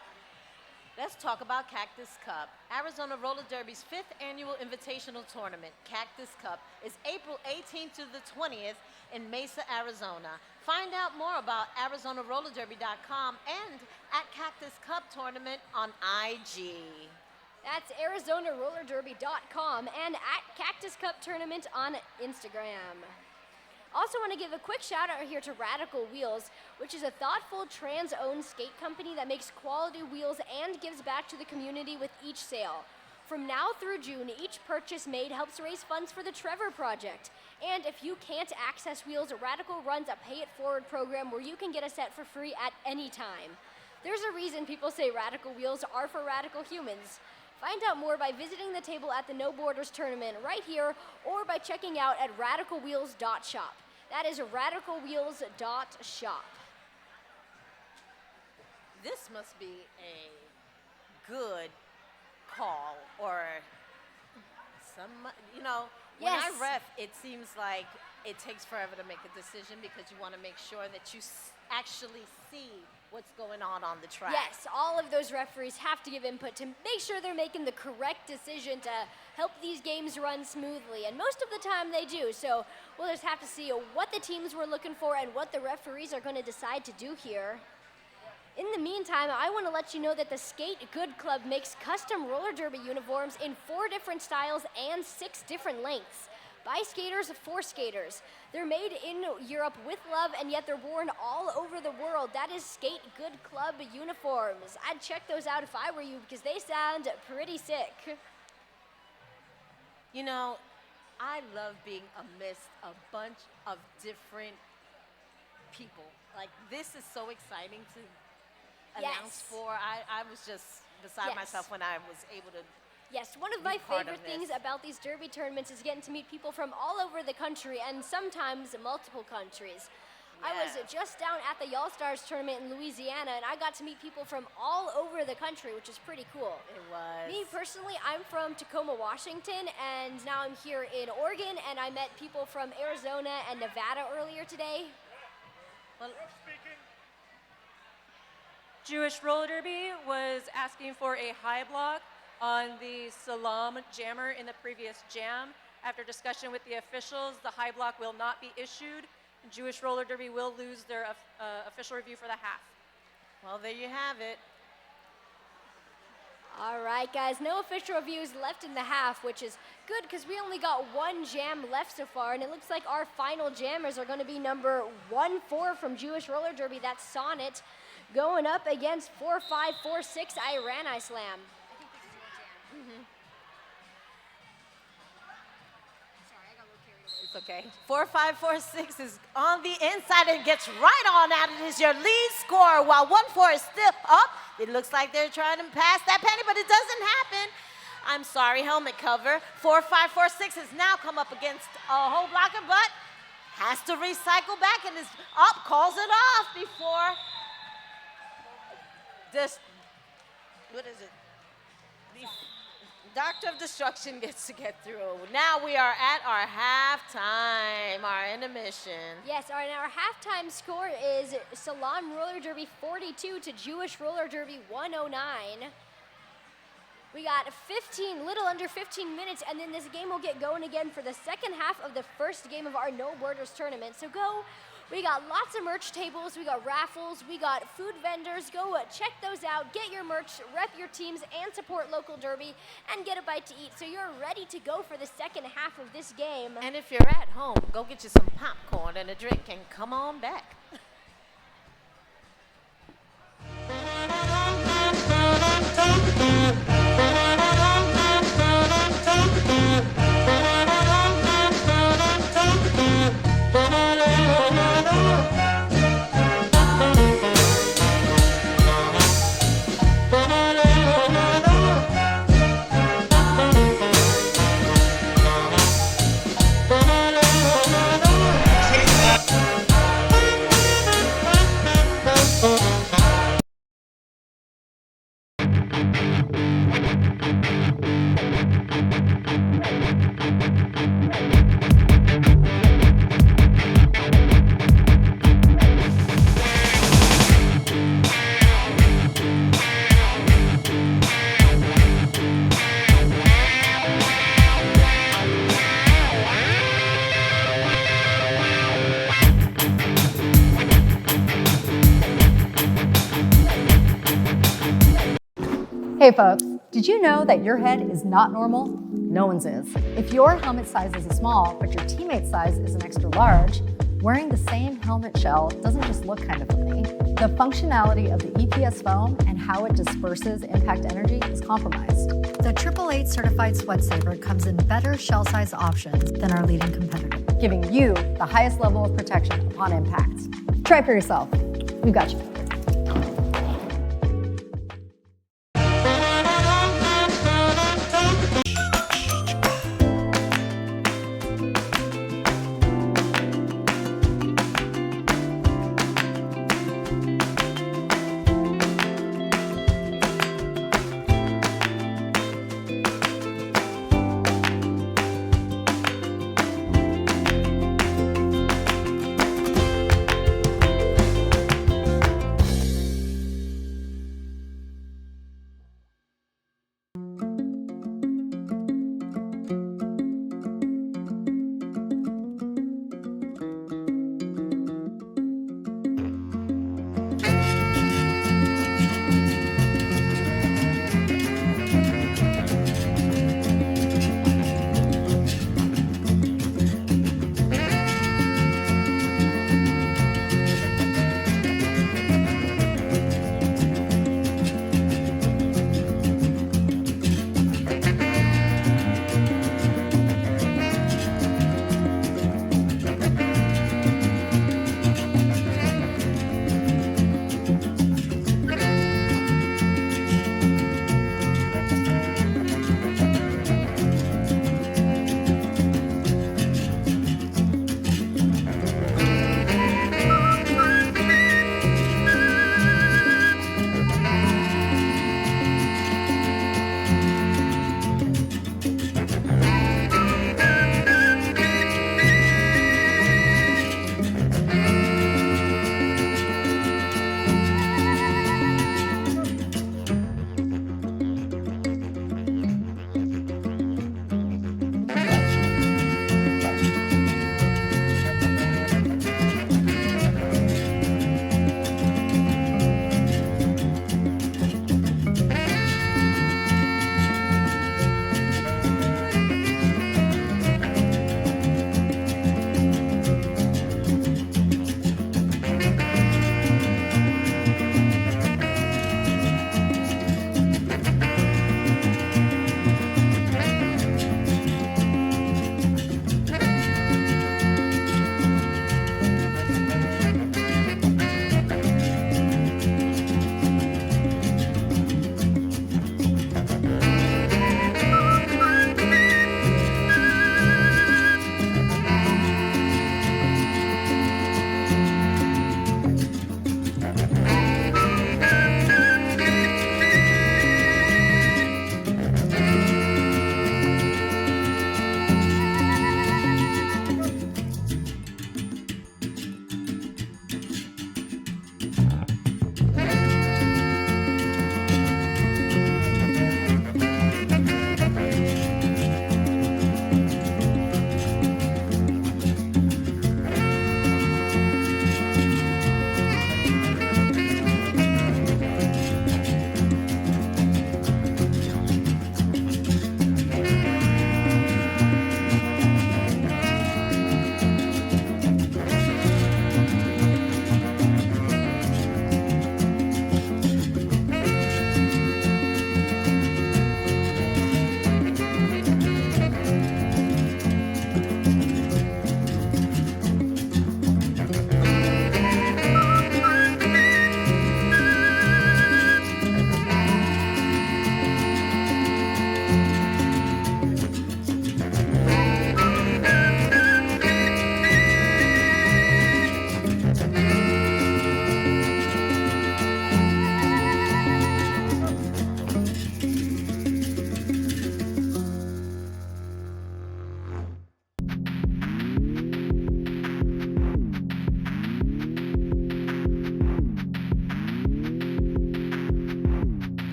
let's talk about Cactus Cup. Arizona Roller Derby's 5th annual invitational tournament, Cactus Cup, is April 18th to the 20th in Mesa, Arizona. Find out more about ArizonaRollerDerby.com and at Cactus Cup Tournament on IG. That's ArizonaRollerDerby.com and at Cactus Cup Tournament on Instagram. Also want to give a quick shout out here to Radical Wheels, which is a thoughtful trans-owned skate company that makes quality wheels and gives back to the community with each sale. From now through June, each purchase made helps raise funds for the Trevor Project. And if you can't access wheels, Radical runs a Pay It Forward program where you can get a set for free at any time. There's a reason people say Radical Wheels are for radical humans. Find out more by visiting the table at the No Borders tournament right here or by checking out at radicalwheels.shop. That is radicalwheels.shop. This must be a good call or some, you know, when Yes. I ref, it seems like it takes forever to make a decision because you want to make sure that you actually see what's going on the track. Yes, all of those referees have to give input to make sure they're making the correct decision to help these games run smoothly. And most of the time they do. So we'll just have to see what the teams were looking for and what the referees are going to decide to do here. In the meantime, I want to let you know that the Skate Good Club makes custom roller derby uniforms in 4 different styles and 6 different lengths. By skaters, for skaters. They're made in Europe with love, and yet they're worn all over the world. That is Skate Good Club uniforms. I'd check those out if I were you because they sound pretty sick. You know, I love being amidst a bunch of different people. Like, this is so exciting to announce Yes. for. I was just beside Yes. myself when I was able to. Yes, one of Be my part of favorite things this. about these derby tournaments is getting to meet people from all over the country and sometimes multiple countries. I was Yeah. just down at the Y'all-Stars tournament in Louisiana, and I got to meet people from all over the country, which is pretty cool. It was. Me personally, I'm from Tacoma, Washington, and now I'm here in Oregon, and I met people from Arizona and Nevada earlier today. Well, Jewish Roller Derby was asking for a high block on the SALAAM jammer in the previous jam. After discussion with the officials, the high block will not be issued. Jewish Roller Derby will lose their official review for the half. well, there you have it. All right, guys, no official reviews left in the half, which is good because we only got 1 jam left so far, and it looks like our final jammers are going to be number 1-4 from Jewish Roller Derby, that's Sonnet, going up against 4-5-4-6 Iran Slam. I think this is your jam. Sorry, I got a little carried away. It's okay. 4-5-4-6 is on the inside and gets right on out. It is your lead scorer while 1-4 is still up. It looks like they're trying to pass that penny, but it doesn't happen. I'm sorry, helmet cover. 4-5-4-6 has now come up against a whole blocker, but has to recycle back and is up, calls it off before this, what is it? The Doctor of Destruction gets to get through. Now we are at our halftime, our intermission. Yes, all right, now our halftime score is SALAAM Roller Derby 42 to Jewish Roller Derby 109. We got little under 15 minutes, and then this game will get going again for the second half of the first game of our No Borders tournament. So go. We got lots of merch tables, we got raffles, we got food vendors. Go check those out, get your merch, rep your teams, and support local derby, and get a bite to eat. So you're ready to go for the second half of this game. And if you're at home, go get you some popcorn and a drink and come on back. Hey folks, did you know that your head is not normal? No one's is. If your helmet size is a small, but your teammate's size is an extra large, wearing the same helmet shell doesn't just look kind of funny. The functionality of the EPS foam and how it disperses impact energy is compromised. The 888 certified sweat saver comes in better shell size options than our leading competitor, giving you the highest level of protection upon impact. Try it for yourself. We've got you.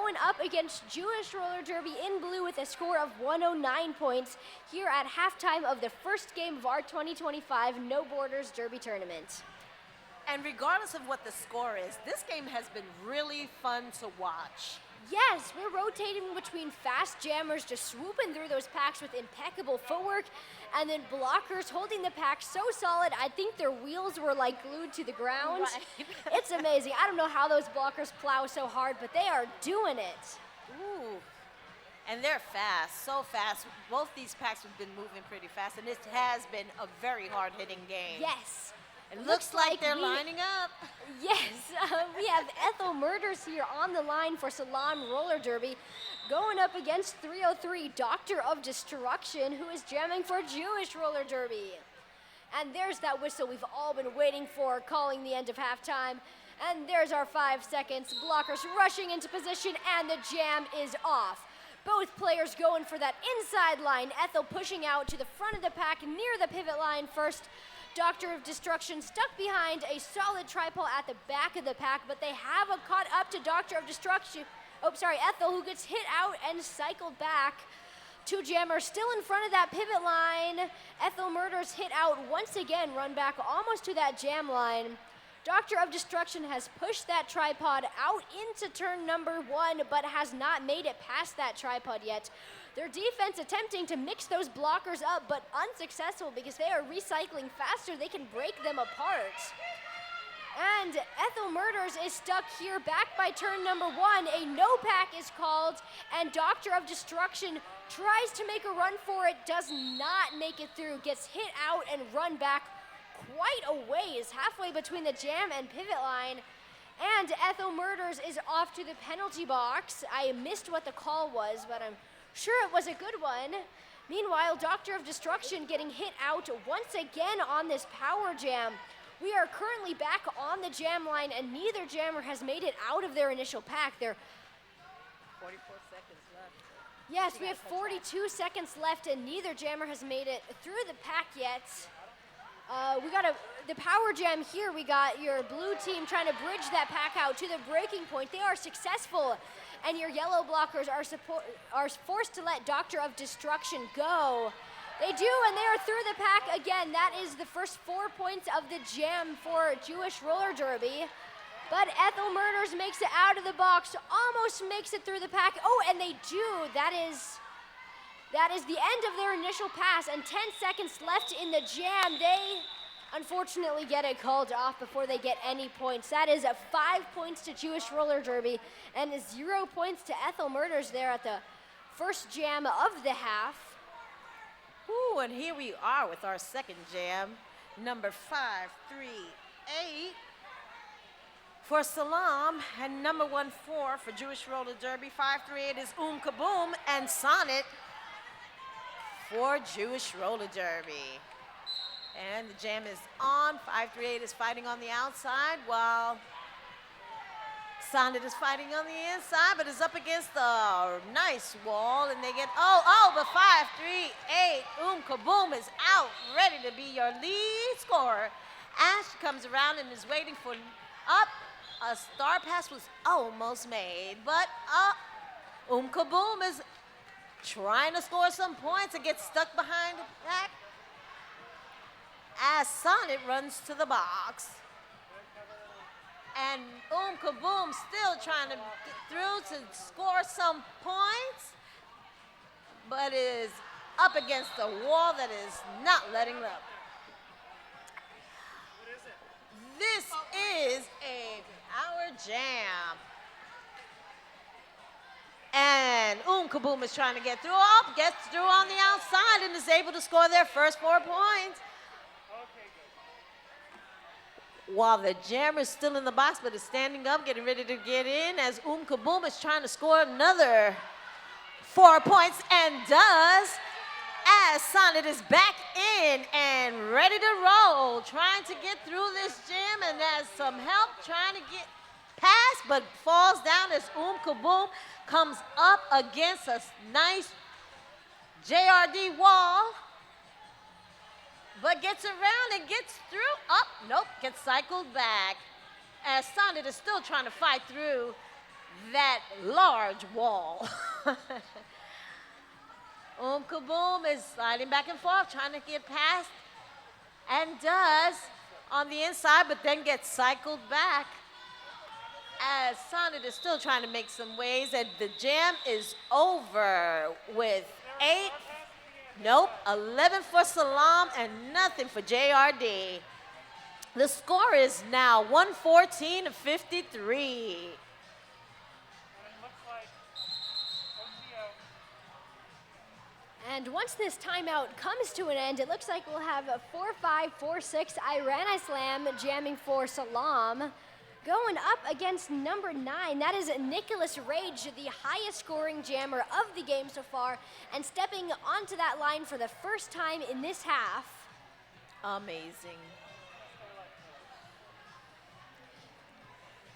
going up against Jewish Roller Derby in blue with a score of 109 points here at halftime of the first game of our 2025 No Borders Derby tournament. And regardless of what the score is, this game has been really fun to watch. Yes, we're rotating between fast jammers just swooping through those packs with impeccable footwork, and then blockers holding the pack so solid, I think their wheels were like glued to the ground. Right. It's amazing. I don't know how those blockers plow so hard, but they are doing it. Ooh. And they're fast, so fast. Both these packs have been moving pretty fast, and it has been a very hard-hitting game. Yes. It looks like they're we- lining up. Yes, we have Ethel Murders here on the line for SALAAM Roller Derby, going up against 303 Doctor of Destruction, who is jamming for Jewish Roller Derby. And there's that whistle we've all been waiting for, calling the end of halftime. And there's our 5 seconds. Blockers rushing into position, and the jam is off. Both players going for that inside line. Ethel pushing out to the front of the pack near the pivot line first. Doctor of Destruction stuck behind a solid tripod at the back of the pack, but they haven't caught up to Doctor of Destruction. Ethel, who gets hit out and cycled back. Two jammers still in front of that pivot line. Ethel Murders hit out once again, run back almost to that jam line. Doctor of Destruction has pushed that tripod out into turn number 1, but has not made it past that tripod yet. Their defense attempting to mix those blockers up, but unsuccessful because they are recycling faster. They can break them apart. And Ethel Murders is stuck here back by turn number 1. A no pack is called, and Doctor of Destruction tries to make a run for it, does not make it through, gets hit out and run back quite a ways, halfway between the jam and pivot line. And Ethel Murders is off to the penalty box. I missed what the call was, but I'm sure it was a good one. Meanwhile, Doctor of Destruction getting hit out once again on this power jam. We are currently back on the jam line, and neither jammer has made it out of their initial pack. They're 44 seconds left. Yes, we have 42 seconds left, and neither jammer has made it through the pack yet. We got the power jam here. We got your blue team trying to bridge that pack out to the breaking point. They are successful, and your yellow blockers are forced to let Doctor of Destruction go. They do, and they are through the pack again. That is the first 4 points of the jam for Jewish Roller Derby. But Ethel Murders makes it out of the box, almost makes it through the pack. Oh, and they do. That is the end of their initial pass, and 10 seconds left in the jam. They unfortunately get it called off before they get any points. That is 5 points to Jewish Roller Derby and 0 points to Ethel Murders there at the first jam of the half. Ooh, and here we are with our second jam, number 538 for SALAAM, and number 14 for Jewish Roller Derby. 538 is Kaboom, and Sonnet for Jewish Roller Derby. And the jam is on. 538 is fighting on the outside, while Sonnet is fighting on the inside, but is up against the nice wall, and they get, but 538, Kaboom is out, ready to be your lead scorer. Ash comes around and is waiting for a star pass was almost made, but Kaboom is trying to score some points and gets stuck behind the back as Sonnet runs to the box. And Kaboom still trying to get through to score some points, but is up against a wall that is not letting up. This is a power jam. And Kaboom is trying to get through, gets through on the outside and is able to score their first 4 points. While the jammer is still in the box, but is standing up, getting ready to get in, as Kaboom is trying to score another 4 points, and does, as Sonnet is back in and ready to roll, trying to get through this jam, and has some help trying to get past, but falls down as Kaboom comes up against a nice JRD wall, but gets around and gets through. Gets cycled back as Sonnet is still trying to fight through that large wall. Kaboom is sliding back and forth, trying to get past, and does on the inside, but then gets cycled back as Sonnet is still trying to make some waves, and the jam is over with 8, nope, 11 for SALAAM and nothing for JRD. The score is now 114-53. And once this timeout comes to an end, it looks like we'll have a 4-5, 4-6 SALAAM jamming for SALAAM. Going up against number 9, that is Nicholas Rage, the highest scoring jammer of the game so far, and stepping onto that line for the first time in this half. Amazing.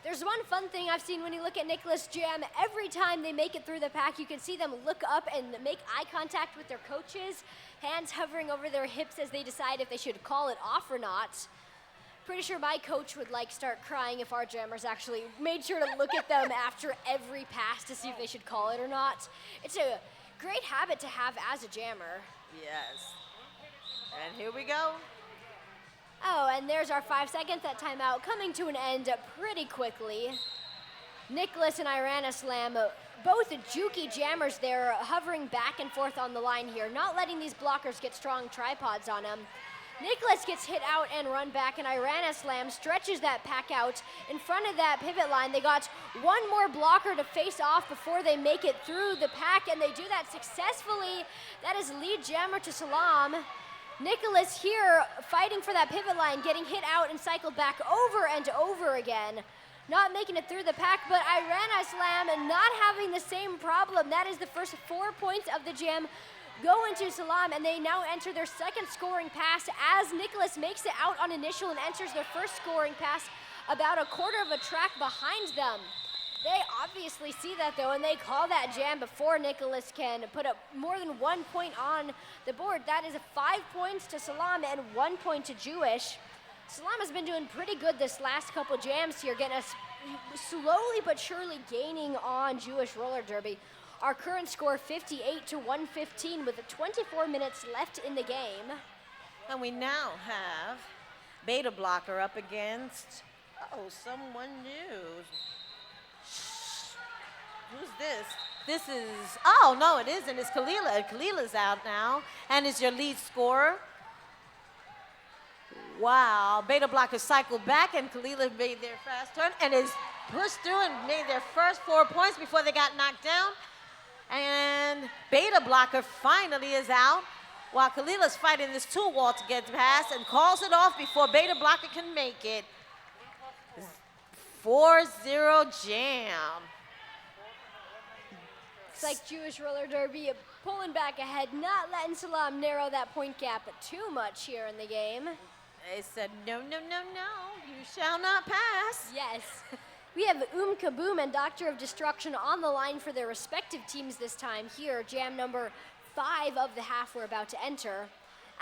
There's one fun thing I've seen when you look at Nicholas jam. Every time they make it through the pack, you can see them look up and make eye contact with their coaches, hands hovering over their hips as they decide if they should call it off or not. Pretty sure my coach would start crying if our jammers actually made sure to look at them after every pass to see if they should call it or not. It's a great habit to have as a jammer. Yes. And here we go. Oh, and there's our 5 seconds, that timeout coming to an end pretty quickly. Nicholas and SALAAM, both jukey jammers there, hovering back and forth on the line here, not letting these blockers get strong tripods on them. Nicholas gets hit out and run back, and SALAAM stretches that pack out in front of that pivot line. They got one more blocker to face off before they make it through the pack, and they do that successfully. That is lead jammer to SALAAM. Nicholas here fighting for that pivot line, getting hit out and cycled back over and over again. Not making it through the pack, but SALAAM not having the same problem. That is the first 4 points of the jam go into SALAAM, and they now enter their second scoring pass as Nicholas makes it out on initial and enters their first scoring pass about a quarter of a track behind them. They obviously see that though, and they call that jam before Nicholas can put up more than 1 point on the board. That is 5 points to SALAAM and 1 point to Jewish. SALAAM has been doing pretty good this last couple jams here, getting us slowly but surely gaining on Jewish roller derby. Our current score 58-115 with 24 minutes left in the game. And we now have Beta Blocker up against, someone new. Who's this? This is, no, it isn't. It's Kalila. Kalila's out now and is your lead scorer. Wow, Beta Blocker cycled back, and Kalila made their fast turn and is pushed through and made their first 4 points before they got knocked down. And Beta Blocker finally is out while Kalila's fighting this two wall to get past and calls it off before Beta Blocker can make it. 4-0 jam. It's like Jewish roller derby pulling back ahead, not letting SALAAM narrow that point gap too much here in the game. They said, no, no, no, no, you shall not pass. Yes. We have Kaboom and Doctor of Destruction on the line for their respective teams this time here. Jam number 5 of the half we're about to enter.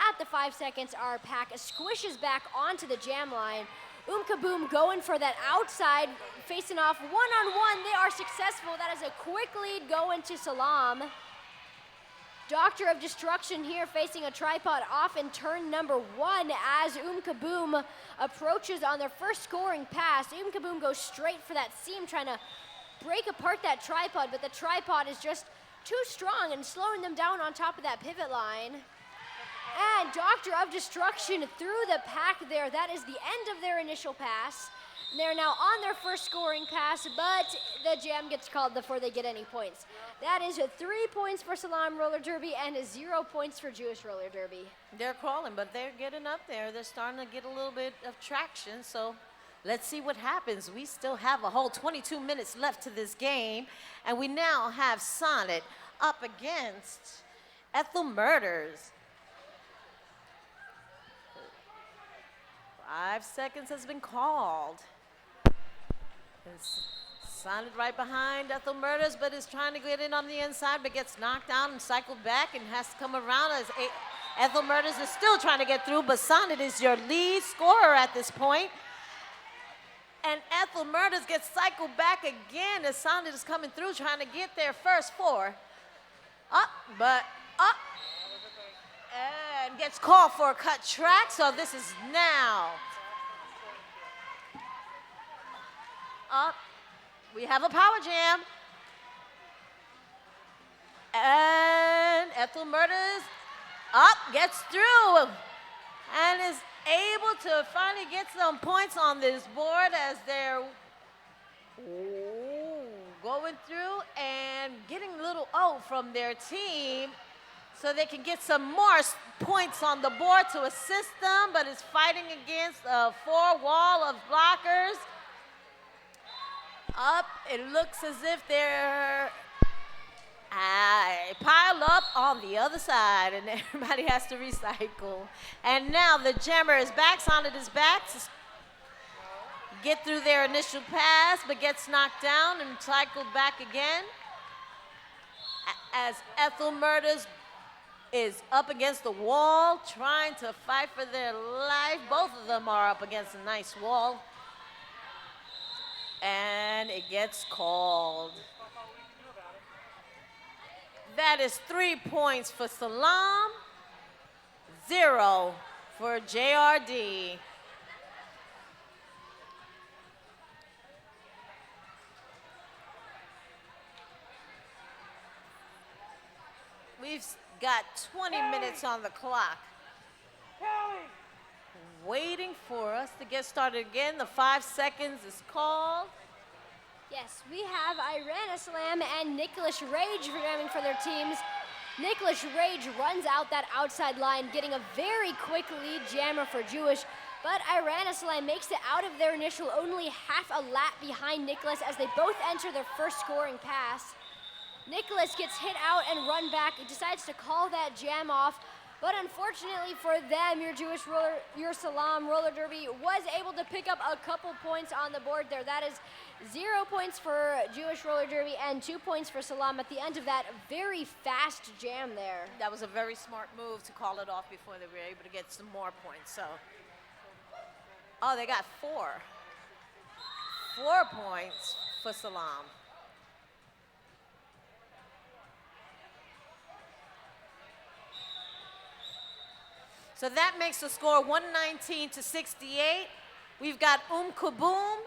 At the 5 seconds, our pack squishes back onto the jam line. Kaboom going for that outside, facing off one-on-one. They are successful. That is a quick lead going to SALAAM. Doctor of Destruction here facing a tripod off in turn number 1 as Kaboom approaches on their first scoring pass. Kaboom goes straight for that seam, trying to break apart that tripod, but the tripod is just too strong and slowing them down on top of that pivot line. And Doctor of Destruction through the pack there. That is the end of their initial pass. They're now on their first scoring pass, but the jam gets called before they get any points. That is 3 points for SALAAM Roller Derby and 0 points for Jewish Roller Derby. They're crawling, but they're getting up there. They're starting to get a little bit of traction, so let's see what happens. We still have a whole 22 minutes left to this game, and we now have Sonnet up against Ethel Murders. 5 seconds has been called. It's Sonnet right behind Ethel Murders, but is trying to get in on the inside, but gets knocked down and cycled back and has to come around as Ethel Murders is still trying to get through, but Sonnet is your lead scorer at this point. And Ethel Murders gets cycled back again as Sonnet is coming through trying to get their first 4. Up, but up. And gets called for a cut track, so this is now. Up. We have a power jam. And Ethel Murders up, gets through, and is able to finally get some points on this board as they're going through and getting a little O from their team so they can get some more points on the board to assist them, but is fighting against a 4-wall of blockers. Up, it looks as if they're pile up on the other side, and everybody has to recycle. And now the jammer is back, Sonnet is back to get through their initial pass, but gets knocked down and cycled back again. As Ethel Murders is up against the wall, trying to fight for their life. Both of them are up against a nice wall. And it gets called. That is 3 points for SALAAM, 0 for JRD. We've got 20 minutes on the clock. Waiting for us to get started again. The 5 seconds is called. Yes, we have SALAAM and Nicholas Rage jamming for their teams. Nicholas Rage runs out that outside line, getting a very quick lead jammer for Jewish, but SALAAM makes it out of their initial only half a lap behind Nicholas as they both enter their first scoring pass. Nicholas gets hit out and run back, decides to call that jam off, but unfortunately for them, your SALAAM roller derby was able to pick up a couple points on the board there. That is 0 points for Jewish roller derby and 2 points for SALAAM at the end of that very fast jam there. That was a very smart move to call it off before they were able to get some more points. So, oh, they got 4. 4 points for SALAAM. So that makes the score 119 to 68. We've got Kaboom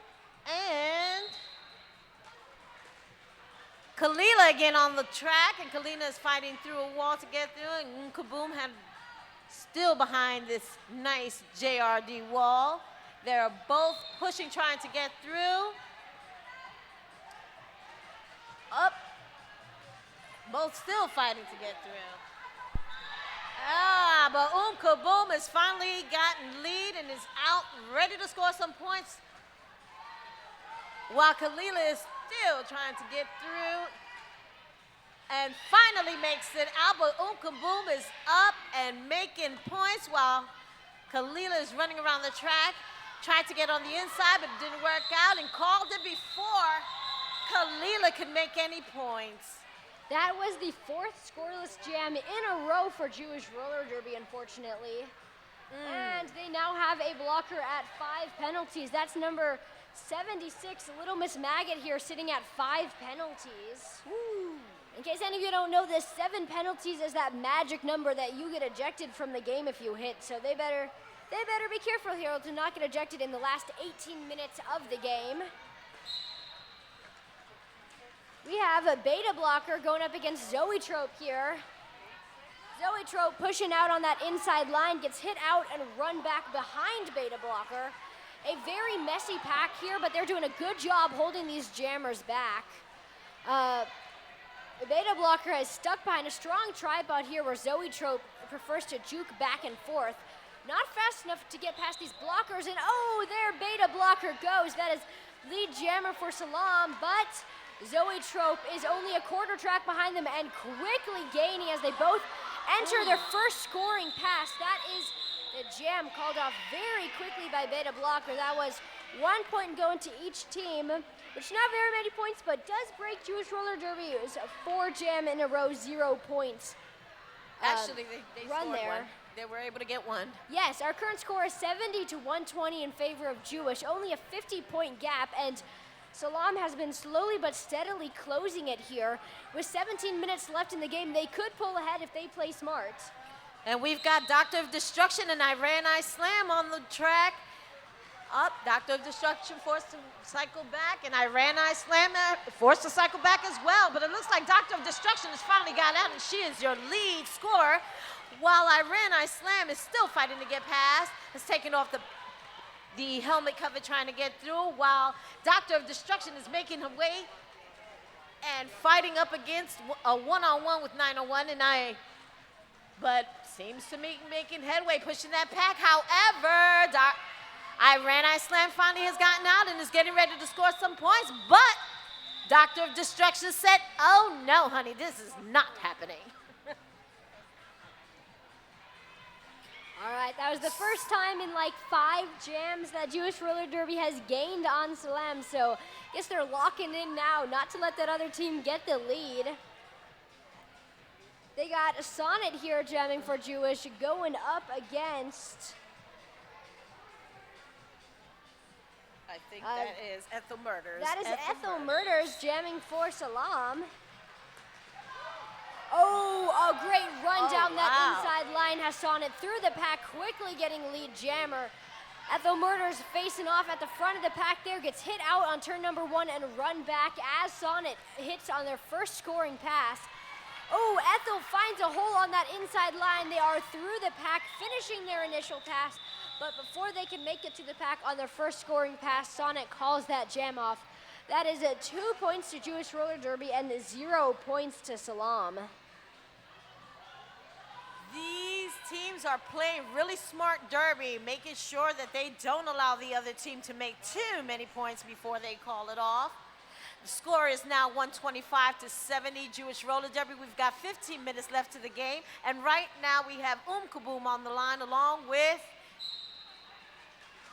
and Kalila again on the track, and Kalila is fighting through a wall to get through, and Kaboom had still behind this nice JRD wall. They're both pushing, trying to get through. Up, both still fighting to get through. But Kaboom has finally gotten lead and is out, ready to score some points, while Kalila is still trying to get through and finally makes it out. But Kaboom is up and making points while Kalila is running around the track, tried to get on the inside, but it didn't work out, and called it before Kalila could make any points. That was the 4th scoreless jam in a row for Jewish roller derby, unfortunately. And they now have a blocker at 5 penalties. That's number 76, Little Miss Maggot here, sitting at 5 penalties. In case any of you don't know this, 7 penalties is that magic number that you get ejected from the game if you hit. So they better be careful here to not get ejected in the last 18 minutes of the game. We have a beta blocker going up against Zoetrope here. Zoetrope pushing out on that inside line, gets hit out and run back behind beta blocker. A very messy pack here, but they're doing a good job holding these jammers back. The beta blocker has stuck behind a strong tripod here where Zoetrope prefers to juke back and forth. Not fast enough to get past these blockers, and oh, there beta blocker goes. That is lead jammer for SALAAM, but Zoetrope is only a quarter track behind them and quickly gaining as they both enter their first scoring pass. That is the jam called off very quickly by beta blocker. That was 1 point going to each team, which not very many points, but does break Jewish roller derby's 4 jam in a row, 0 points. Actually, they run scored there. one. They were able to get one. Yes, our current score is 70 to 120 in favor of Jewish, only a 50-point gap, and SALAAM has been slowly but steadily closing it here. With 17 minutes left in the game, they could pull ahead if they play smart. And we've got Doctor of Destruction and Iran I Slam on the track. Up, Doctor of Destruction forced to cycle back, and Iran I Slam forced to cycle back as well. But it looks like Doctor of Destruction has finally got out, and she is your lead scorer, while Iran I Slam is still fighting to get past, has taken off the helmet cover trying to get through, while Doctor of Destruction is making her way and fighting up against a one-on-one with 901, but seems to be making headway, pushing that pack. However, Iran I Slam finally has gotten out and is getting ready to score some points, but Doctor of Destruction said, oh no, honey, this is not happening. All right, that was the first time in like 5 jams that Jewish Roller Derby has gained on SALAAM, so I guess they're locking in now not to let that other team get the lead. They got Sonnet here jamming for Jewish, going up against... I think that is Ethel Murders. That is Ethel Murders jamming for SALAAM. Oh, a great run down that inside line has Sonnet through the pack, quickly getting lead jammer. Ethel Murders facing off at the front of the pack there, gets hit out on turn number 1 and run back as Sonnet hits on their first scoring pass. Oh, Ethel finds a hole on that inside line. They are through the pack, finishing their initial pass, but before they can make it to the pack on their first scoring pass, Sonnet calls that jam off. That is 2 points to Jewish Roller Derby and 0 points to SALAAM. These teams are playing really smart derby, making sure that they don't allow the other team to make too many points before they call it off. The score is now 125 to 70, Jewish Roller Derby. We've got 15 minutes left to the game, and right now we have Kaboom on the line along with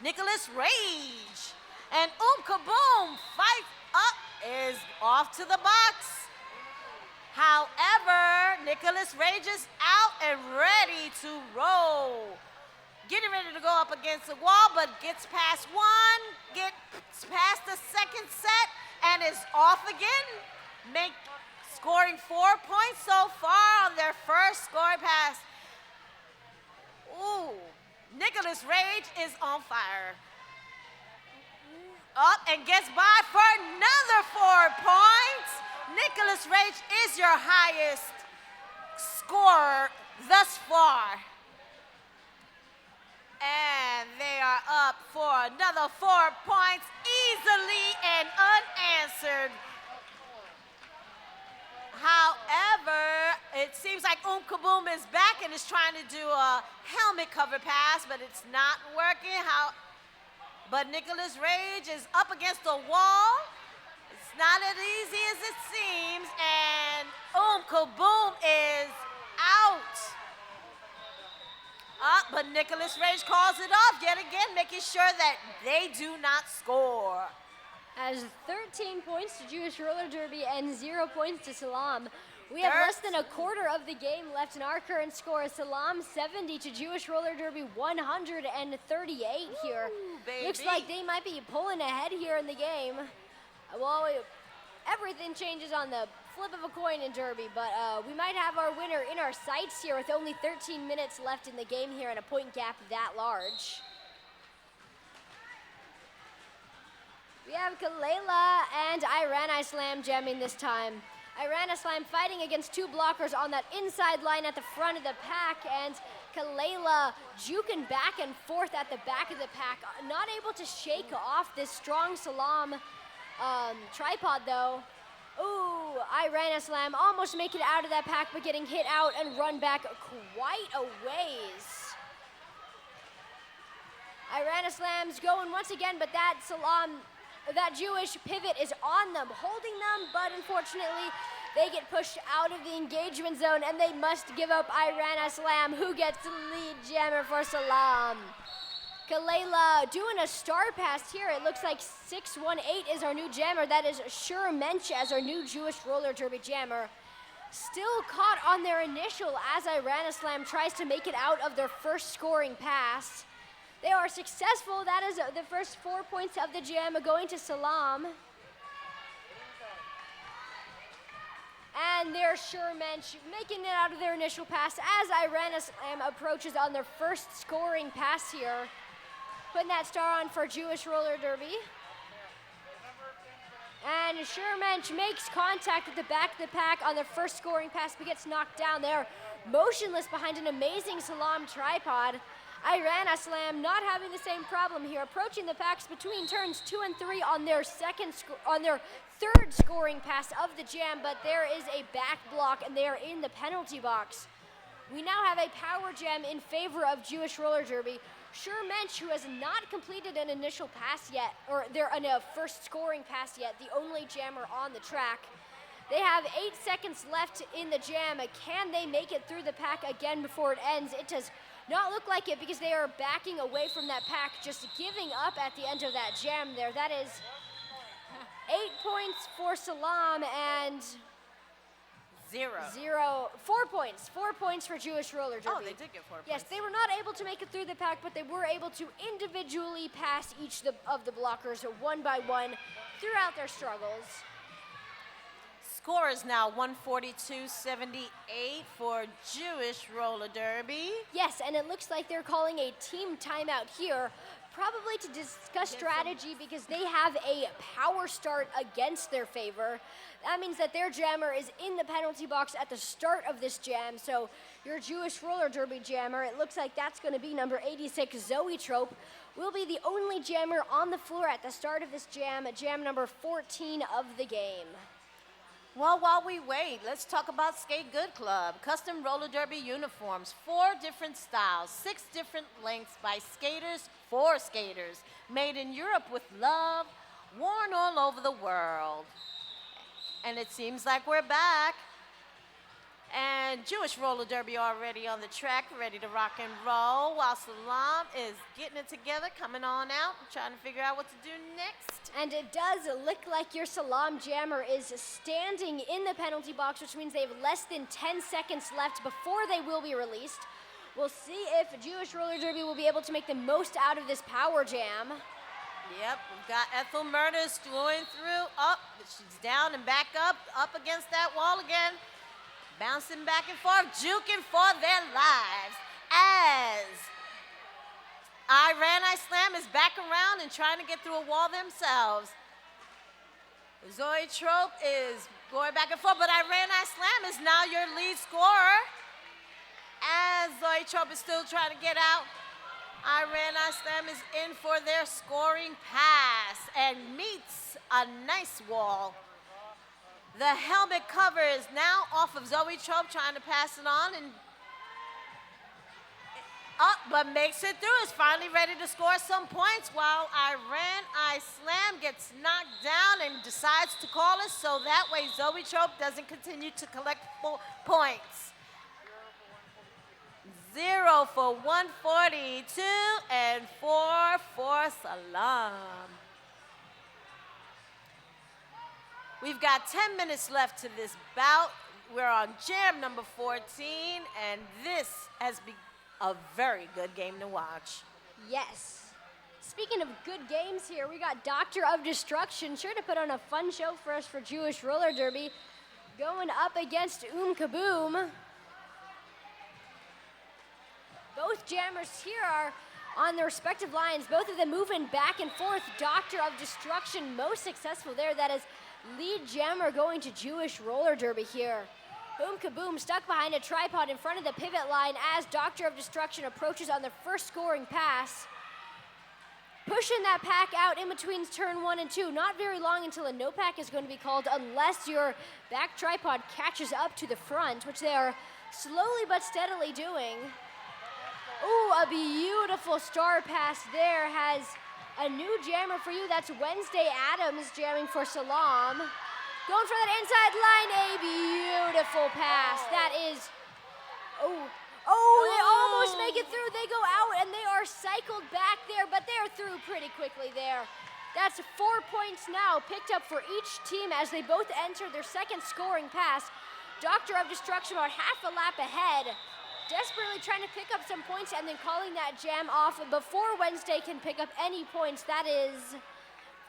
Nicholas Rage. And Kaboom fight up is off to the box. However, Nicholas Rage is out and ready to roll. Getting ready to go up against the wall, but gets past one, gets past the second set, and is off again. Scoring 4 points so far on their first scoring pass. Ooh, Nicholas Rage is on fire. Up and gets by for another 4 points. Nicholas Rage is your highest scorer thus far. And they are up for another 4 points, easily and unanswered. However, it seems like Kaboom is back and is trying to do a helmet cover pass, but it's not working. But Nicholas Rage is up against the wall. It's not as easy as it seems, and Kaboom is out. But Nicholas Rage calls it off yet again, making sure that they do not score. As 13 points to Jewish Roller Derby and 0 points to SALAAM. We have less than a quarter of the game left, and our current score is SALAAM 70 to Jewish Roller Derby 138 here. Baby. Looks like they might be pulling ahead here in the game. Well, everything changes on the flip of a coin in Derby, but we might have our winner in our sights here with only 13 minutes left in the game here and a point gap that large. We have Kalela and Iran I Slam jamming this time. Iran I Slam fighting against 2 blockers on that inside line at the front of the pack, and Kalela juking back and forth at the back of the pack, not able to shake off this strong SALAAM tripod though. Ooh, Iran I Slam almost make it out of that pack, but getting hit out and run back quite a ways. Iran I Slam's going once again, but that Jewish pivot is on them, holding them, but unfortunately they get pushed out of the engagement zone and they must give up Iran I Slam, who gets the lead jammer for SALAAM. Kalela doing a star pass here. It looks like 618 is our new jammer. That is Sure Mensch as our new Jewish Roller Derby jammer. Still caught on their initial as SALAAM tries to make it out of their first scoring pass. They are successful. That is the first 4 points of the jam going to SALAAM. And there's Shermensch making it out of their initial pass as SALAAM approaches on their first scoring pass here. Putting that star on for Jewish Roller Derby. And Shermensch makes contact at the back of the pack on the first scoring pass, but gets knocked down there. Motionless behind an amazing SALAAM tripod. SALAAM not having the same problem here, approaching the packs between turns 2 and 3 on their third scoring pass of the jam, but there is a back block and they are in the penalty box. We now have a power jam in favor of Jewish Roller Derby. Shermensch, who has not completed an initial pass yet, or a first scoring pass yet, the only jammer on the track. They have 8 seconds left in the jam. Can they make it through the pack again before it ends? It does not look like it because they are backing away from that pack, just giving up at the end of that jam there. That is 8 points for SALAAM and 4 points. 4 points for Jewish Roller Derby. Oh, they did get 4 points. Yes, they were not able to make it through the pack, but they were able to individually pass each of the blockers one by one throughout their struggles. Score is now 142-78 for Jewish Roller Derby. Yes, and it looks like they're calling a team timeout here, probably to discuss strategy because they have a power start against their favor. That means that their jammer is in the penalty box at the start of this jam. So your Jewish Roller Derby jammer, it looks like that's going to be number 86, Zoe Trope, will be the only jammer on the floor at the start of this jam, jam number 14 of the game. Well, while we wait, let's talk about Skate Good Club. Custom roller derby uniforms, 4 different styles, 6 different lengths by skaters, for skaters, made in Europe with love, worn all over the world. And it seems like we're back. And Jewish Roller Derby already on the track, ready to rock and roll, while SALAAM is getting it together, coming on out, trying to figure out what to do next. And it does look like your SALAAM jammer is standing in the penalty box, which means they have less than 10 seconds left before they will be released. We'll see if Jewish Roller Derby will be able to make the most out of this power jam. Yep, we've got Ethel Murders going through, up, she's down and back up against that wall again. Bouncing back and forth, juking for their lives as SALAAM is back around and trying to get through a wall themselves. Zoe Trope is going back and forth, but SALAAM is now your lead scorer as Zoe Trope is still trying to get out. SALAAM is in for their scoring pass and meets a nice wall. The helmet cover is now off of Zoe Trope, trying to pass it on and up, but makes it through. Is finally ready to score some points while SALAAM gets knocked down and decides to call it so that way Zoe Trope doesn't continue to collect points. 0 for 142 and 4 for SALAAM. We've got 10 minutes left to this bout. We're on jam number 14, and this has been a very good game to watch. Yes. Speaking of good games here, we got Doctor of Destruction, sure to put on a fun show for us for Jewish Roller Derby, going up against Kaboom. Both jammers here are on their respective lines, both of them moving back and forth. Doctor of Destruction, most successful there. That is lead jammer going to Jewish Roller Derby here. Kaboom stuck behind a tripod in front of the pivot line as Doctor of Destruction approaches on the first scoring pass. Pushing that pack out in between turn 1 and 2. Not very long until a no pack is going to be called unless your back tripod catches up to the front, which they are slowly but steadily doing. Ooh, a beautiful star pass there has a new jammer for you. That's Wednesday Adams jamming for SALAAM. Going for that inside line, a beautiful pass. That is, they almost make it through. They go out and they are cycled back there, but they're through pretty quickly there. That's 4 points now picked up for each team as they both enter their second scoring pass. Doctor of Destruction about half a lap ahead, desperately trying to pick up some points and then calling that jam off before Wednesday can pick up any points. That is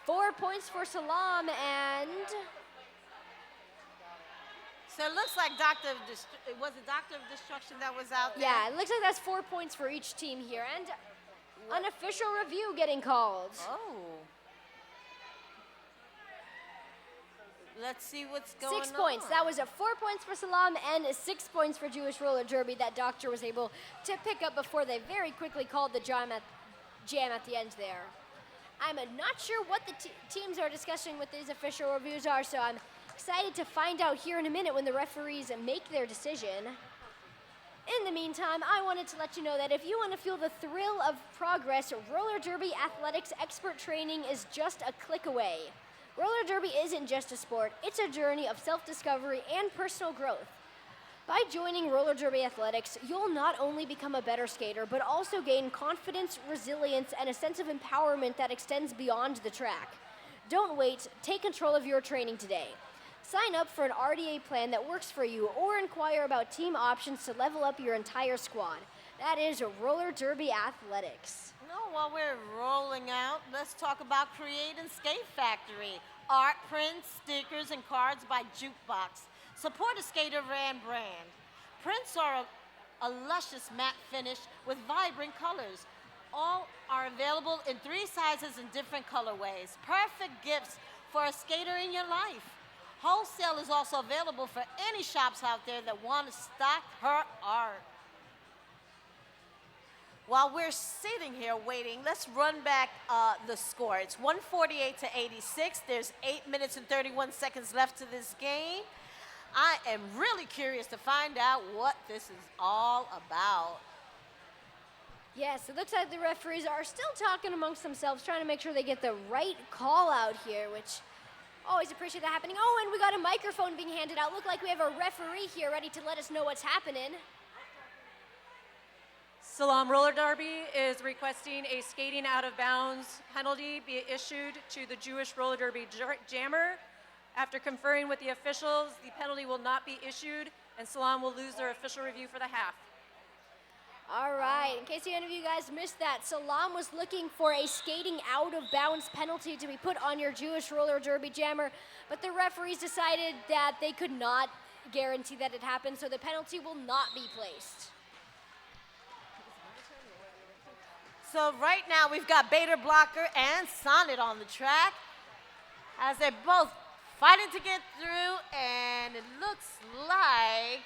4 points for SALAAM and... So it looks like was it Doctor of Destruction that was out there? Yeah, it looks like that's 4 points for each team here. And unofficial review getting called. Oh. Let's see what's going on. 6 points. That was 4 points for SALAAM and 6 points for Jewish Roller Derby that Doctor was able to pick up before they very quickly called the jam at the end there. I'm not sure what the teams are discussing with these official reviews are, so I'm excited to find out here in a minute when the referees make their decision. In the meantime, I wanted to let you know that if you want to feel the thrill of progress, Roller Derby Athletics expert training is just a click away. Roller derby isn't just a sport, it's a journey of self-discovery and personal growth. By joining Roller Derby Athletics, you'll not only become a better skater, but also gain confidence, resilience, and a sense of empowerment that extends beyond the track. Don't wait, take control of your training today. Sign up for an RDA plan that works for you or inquire about team options to level up your entire squad. That is Roller Derby Athletics. While we're rolling out, let's talk about Create and Skate Factory. Art, prints, stickers, and cards by Jukebox. Support a skater brand. Prints are a luscious matte finish with vibrant colors. All are available in 3 sizes and different colorways. Perfect gifts for a skater in your life. Wholesale is also available for any shops out there that want to stock her art. While we're sitting here waiting, let's run back the score. It's 148-86. There's 8 minutes and 31 seconds left to this game. I am really curious to find out what this is all about. Yes, it looks like the referees are still talking amongst themselves, trying to make sure they get the right call out here, which always appreciate that happening. Oh, and we got a microphone being handed out. Look like we have a referee here ready to let us know what's happening. SALAAM Roller Derby is requesting a skating out of bounds penalty be issued to the Jewish Roller Derby jammer. After conferring with the officials, the penalty will not be issued, and SALAAM will lose their official review for the half. All right, in case any of you guys missed that, SALAAM was looking for a skating out of bounds penalty to be put on your Jewish Roller Derby jammer, but the referees decided that they could not guarantee that it happened, so the penalty will not be placed. So right now we've got Bader Blocker and Sonnet on the track as they're both fighting to get through, and it looks like,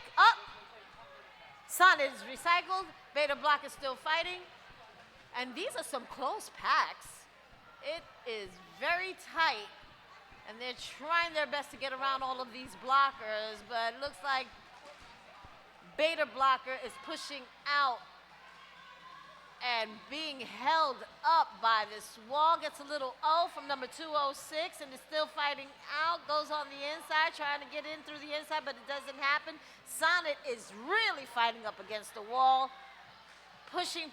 Sonnet is recycled, Bader Blocker is still fighting, and these are some close packs. It is very tight, and they're trying their best to get around all of these blockers, but it looks like Bader Blocker is pushing out and being held up by this wall. Gets a little O from number 206 and is still fighting out. Goes on the inside, trying to get in through the inside, but it doesn't happen. Sonnet is really fighting up against the wall. Pushing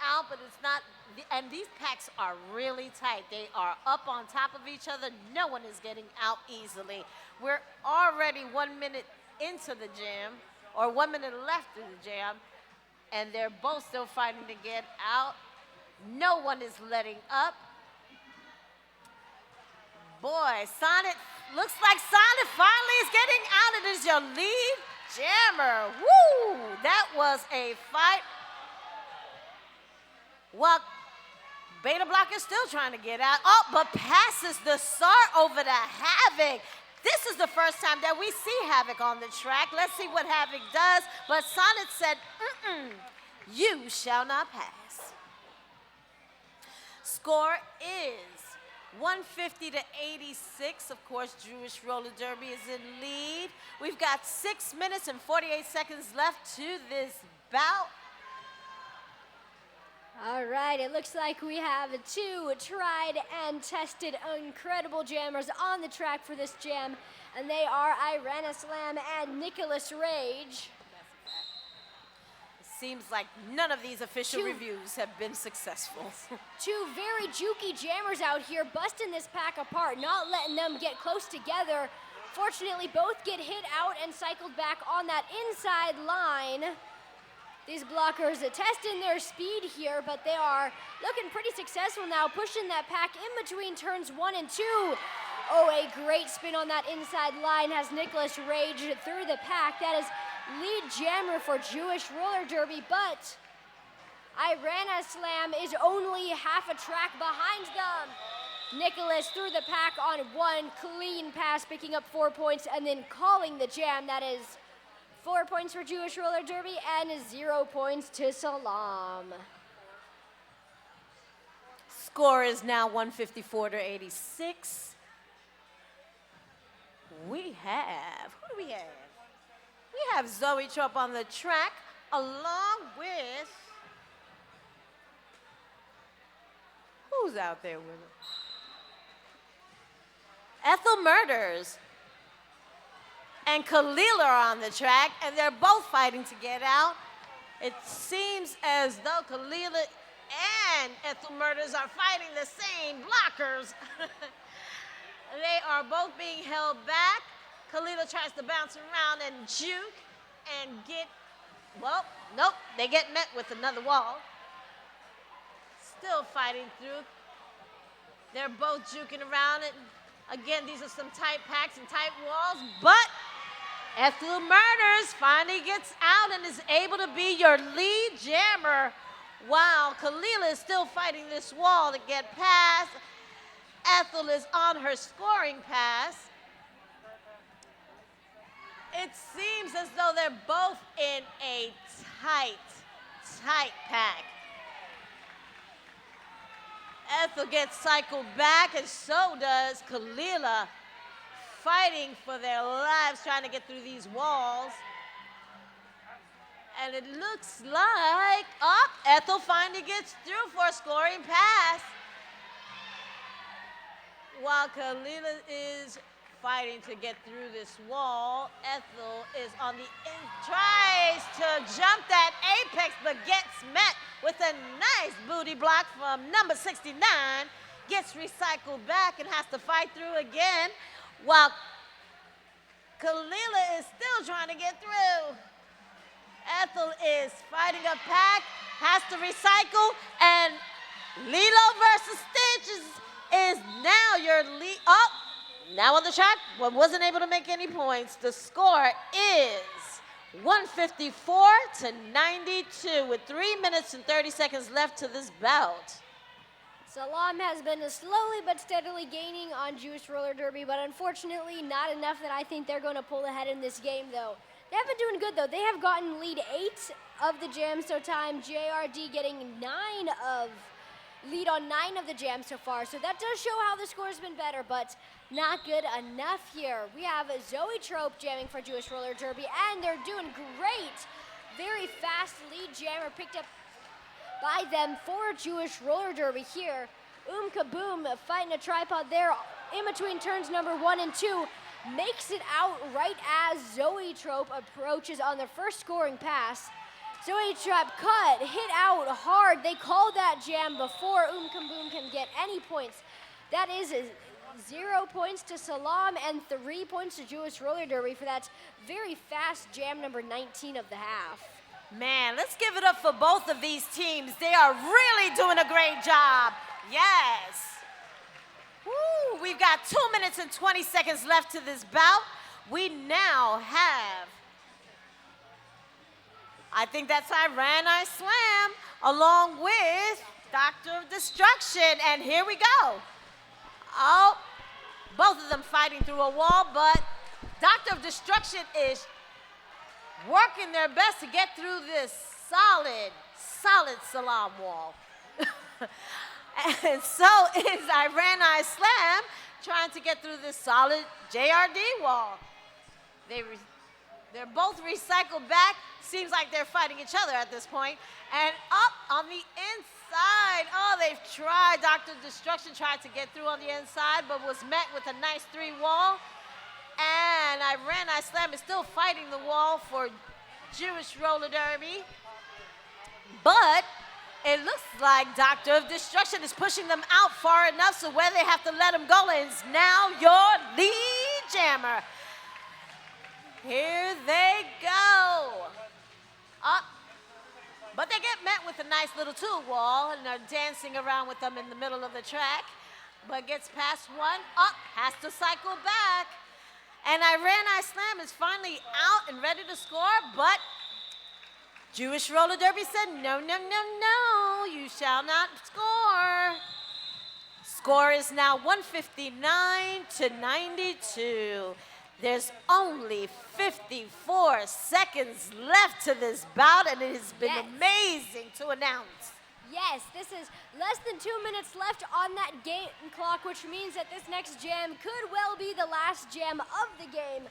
out, but it's not, and these packs are really tight. They are up on top of each other. No one is getting out easily. We're already 1 minute into the jam, or 1 minute left in the jam, and they're both still fighting to get out. No one is letting up. Boy, Sonnet, looks like Sonnet finally is getting out. It is your lead jammer. Woo! That was a fight. Well, Beta Blocker is still trying to get out. Oh, but passes the start over to Havoc. This is the first time that we see Havoc on the track. Let's see what Havoc does. But Sonnet said, you shall not pass. Score is 150-86. Of course, Jewish Roller Derby is in lead. We've got 6 minutes and 48 seconds left to this bout. All right, it looks like we have 2 tried and tested incredible jammers on the track for this jam, and they are Irana Slam and Nicholas Rage. It seems like none of these official reviews have been successful. 2 very jukey jammers out here busting this pack apart, not letting them get close together. Fortunately, both get hit out and cycled back on that inside line. These blockers are testing their speed here, but they are looking pretty successful now, pushing that pack in between turns 1 and 2. Oh, a great spin on that inside line has Nicholas raged through the pack. That is lead jammer for Jewish Roller Derby, but SALAAM is only half a track behind them. Nicholas through the pack on one clean pass, picking up 4 points and then calling the jam. That is 4 points for Jewish Roller Derby and 0 points to SALAAM. Score is now 154-86. Who do we have? We have Zoe Trope on the track, along with, who's out there with her? Ethel Murders and Khalil are on the track, and they're both fighting to get out. It seems as though Khalil and Ethel Murders are fighting the same blockers. They are both being held back. Khalil tries to bounce around and juke and get, well, nope, they get met with another wall. Still fighting through. They're both juking around it. Again, these are some tight packs and tight walls, but Ethel Murders finally gets out and is able to be your lead jammer while Khalil is still fighting this wall to get past. Ethel is on her scoring pass. It seems as though they're both in a tight pack. Ethel gets cycled back, and so does Kalila, fighting for their lives, trying to get through these walls. And it looks like, Ethel finally gets through for a scoring pass. While Kalila is fighting to get through this wall, Ethel is on the tries to jump that apex, but gets met with a nice booty block from number 69, gets recycled back and has to fight through again, while Kalila is still trying to get through. Ethel is fighting a pack, has to recycle, and Lilo versus Stitch is now your lead. Now on the track, but wasn't able to make any points. The score is 154-92 with 3 minutes and 30 seconds left to this bout. SALAAM has been slowly but steadily gaining on Jewish Roller Derby, but unfortunately not enough that I think they're going to pull ahead in this game, though. They have been doing good, though. They have gotten lead 8 of the jam so time, JRD getting lead on 9 of the jams so far. So that does show how the score's been better, but not good enough here. We have Zoe Trope jamming for Jewish Roller Derby, and they're doing great. Very fast lead jammer picked up by them for Jewish Roller Derby here. Kaboom fighting a tripod there in between turns number 1 and 2. Makes it out right as Zoe Trope approaches on their first scoring pass. Zoe Trope cut, hit out hard. They called that jam before Kaboom can get any points. That is 0 points to SALAAM and 3 points to Jewish Roller Derby for that very fast jam number 19 of the half. Man, let's give it up for both of these teams. They are really doing a great job. Yes. Woo, we've got 2 minutes and 20 seconds left to this bout. We now have, I think that's SALAAM, along with Doctor of Destruction. And here we go. Both of them fighting through a wall, but Doctor of Destruction is working their best to get through this solid SALAAM wall. And so is SALAAM trying to get through this solid JRD wall. They're both recycled back. Seems like they're fighting each other at this point. And up on the inside, they've tried. Dr. Destruction tried to get through on the inside, but was met with a nice 3 wall. And SALAAM is still fighting the wall for Jewish Roller Derby. But it looks like Doctor of Destruction is pushing them out far enough so where they have to let him go is now your lead jammer. Here they go. Up. But they get met with a nice little two wall and are dancing around with them in the middle of the track. But gets past one, up, has to cycle back. And Iran Islam is finally out and ready to score, but Jewish Roller Derby said, no, no, no, no, you shall not score. Score is now 159 to 92. There's only 54 seconds left to this bout, and it has been amazing to announce. Yes, this is less than 2 minutes left on that game clock, which means that this next jam could well be the last jam of the game,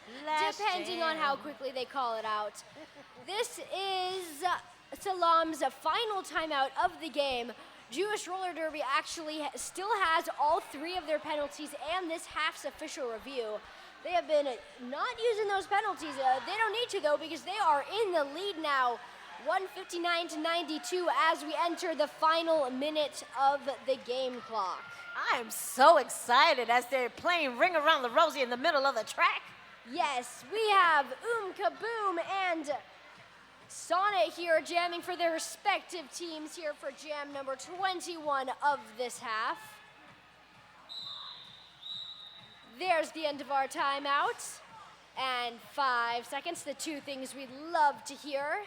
depending on how quickly they call it out. This is SALAAM's final timeout of the game. Jewish Roller Derby actually still has all 3 of their penalties and this half's official review. They have been not using those penalties. They don't need to, though, because they are in the lead now, 159 to 92, as we enter the final minute of the game clock. I am so excited as they're playing Ring Around the Rosie in the middle of the track. Yes, we have Kaboom and Sonnet here jamming for their respective teams here for jam number 21 of this half. There's the end of our timeout. And 5 seconds, the 2 things we'd love to hear.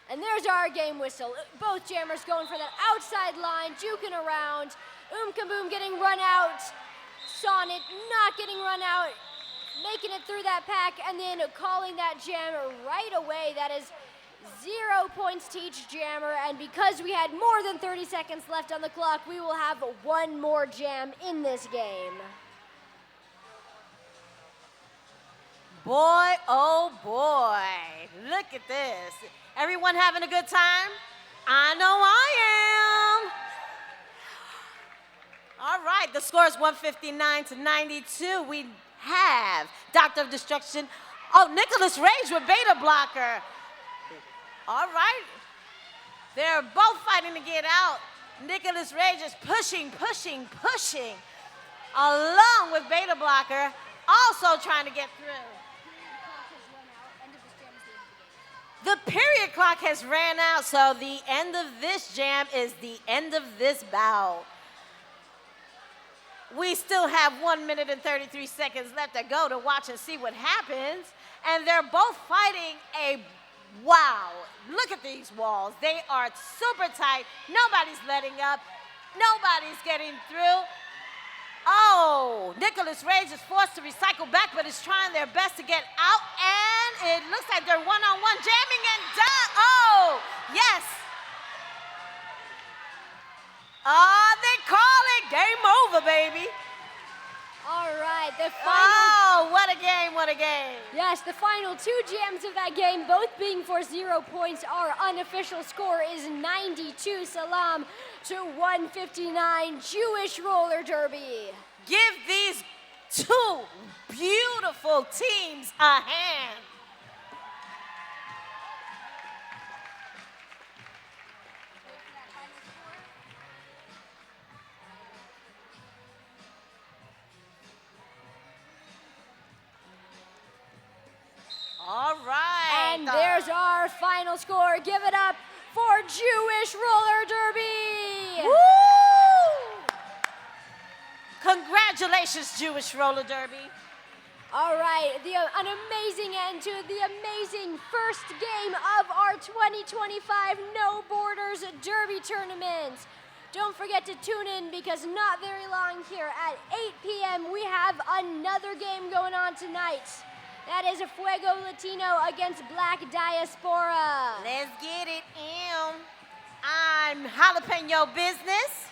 And there's our game whistle. Both jammers going for that outside line, juking around. Kaboom getting run out. Sonnet not getting run out, making it through that pack, and then calling that jam right away. That is 0 points to each jammer, and because we had more than 30 seconds left on the clock, we will have 1 more jam in this game. Boy, oh boy, look at this. Everyone having a good time? I know I am. All right, the score is 159 to 92. We have Doctor of Destruction. Oh, Nicholas Rage with beta blocker. All right. They're both fighting to get out. Nicholas Rage is pushing, pushing, pushing, along with beta blocker, also trying to get through. The period clock has ran out, so the end of this jam is the end of this bout. We still have 1 minute and 33 seconds left to go to watch and see what happens. And they're both fighting a wow. Look at these walls. They are super tight. Nobody's letting up. Nobody's getting through. Oh, Nicholas Rage is forced to recycle back, but is trying their best to get out. And it looks like they're one-on-one jamming and done. Oh, yes. They call it game over, baby. All right, the final. Oh, what a game, what a game. Yes, the final 2 jams of that game, both being for 0 points. Our unofficial score is 92 SALAAM to 159 Jewish Roller Derby. Give these 2 beautiful teams a hand. All right. And there's our final score. Give it up for Jewish Roller Derby. Woo! Congratulations, Jewish Roller Derby. All right, an amazing end to the amazing first game of our 2025 No Borders Derby Tournament. Don't forget to tune in because not very long here at 8 p.m. we have another game going on tonight. That is a Fuego Latino against Black Diaspora. Let's get it in. I'm Jalapeno Business.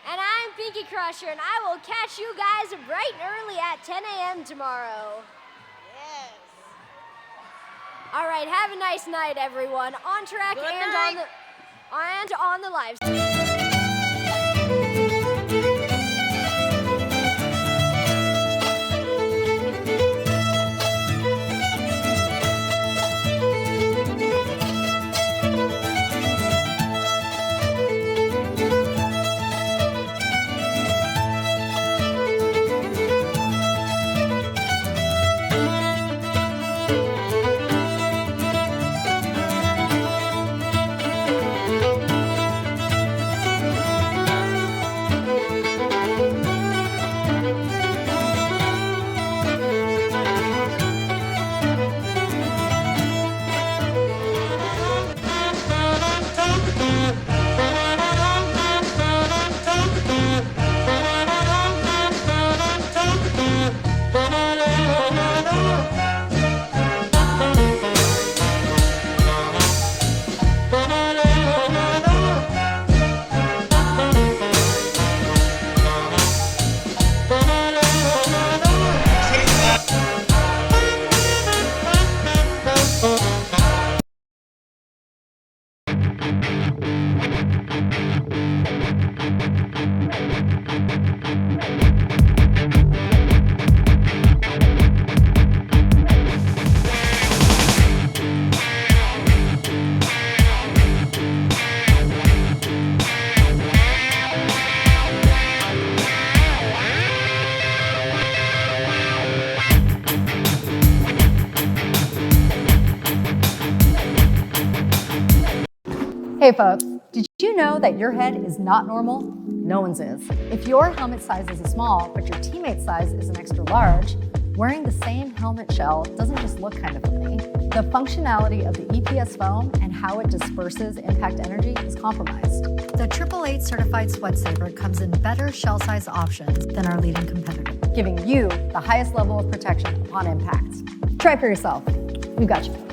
And I'm Pinky Crusher, and I will catch you guys bright and early at 10 a.m. tomorrow. Yes. All right, have a nice night, everyone. On track Good and night. on the live stream. Hey folks, did you know that your head is not normal? No one's is. If your helmet size is a small, but your teammate's size is an extra large, wearing the same helmet shell doesn't just look kind of funny. The functionality of the EPS foam and how it disperses impact energy is compromised. The 888 certified Sweat Saver comes in better shell size options than our leading competitor, giving you the highest level of protection upon impact. Try for yourself. We've got you.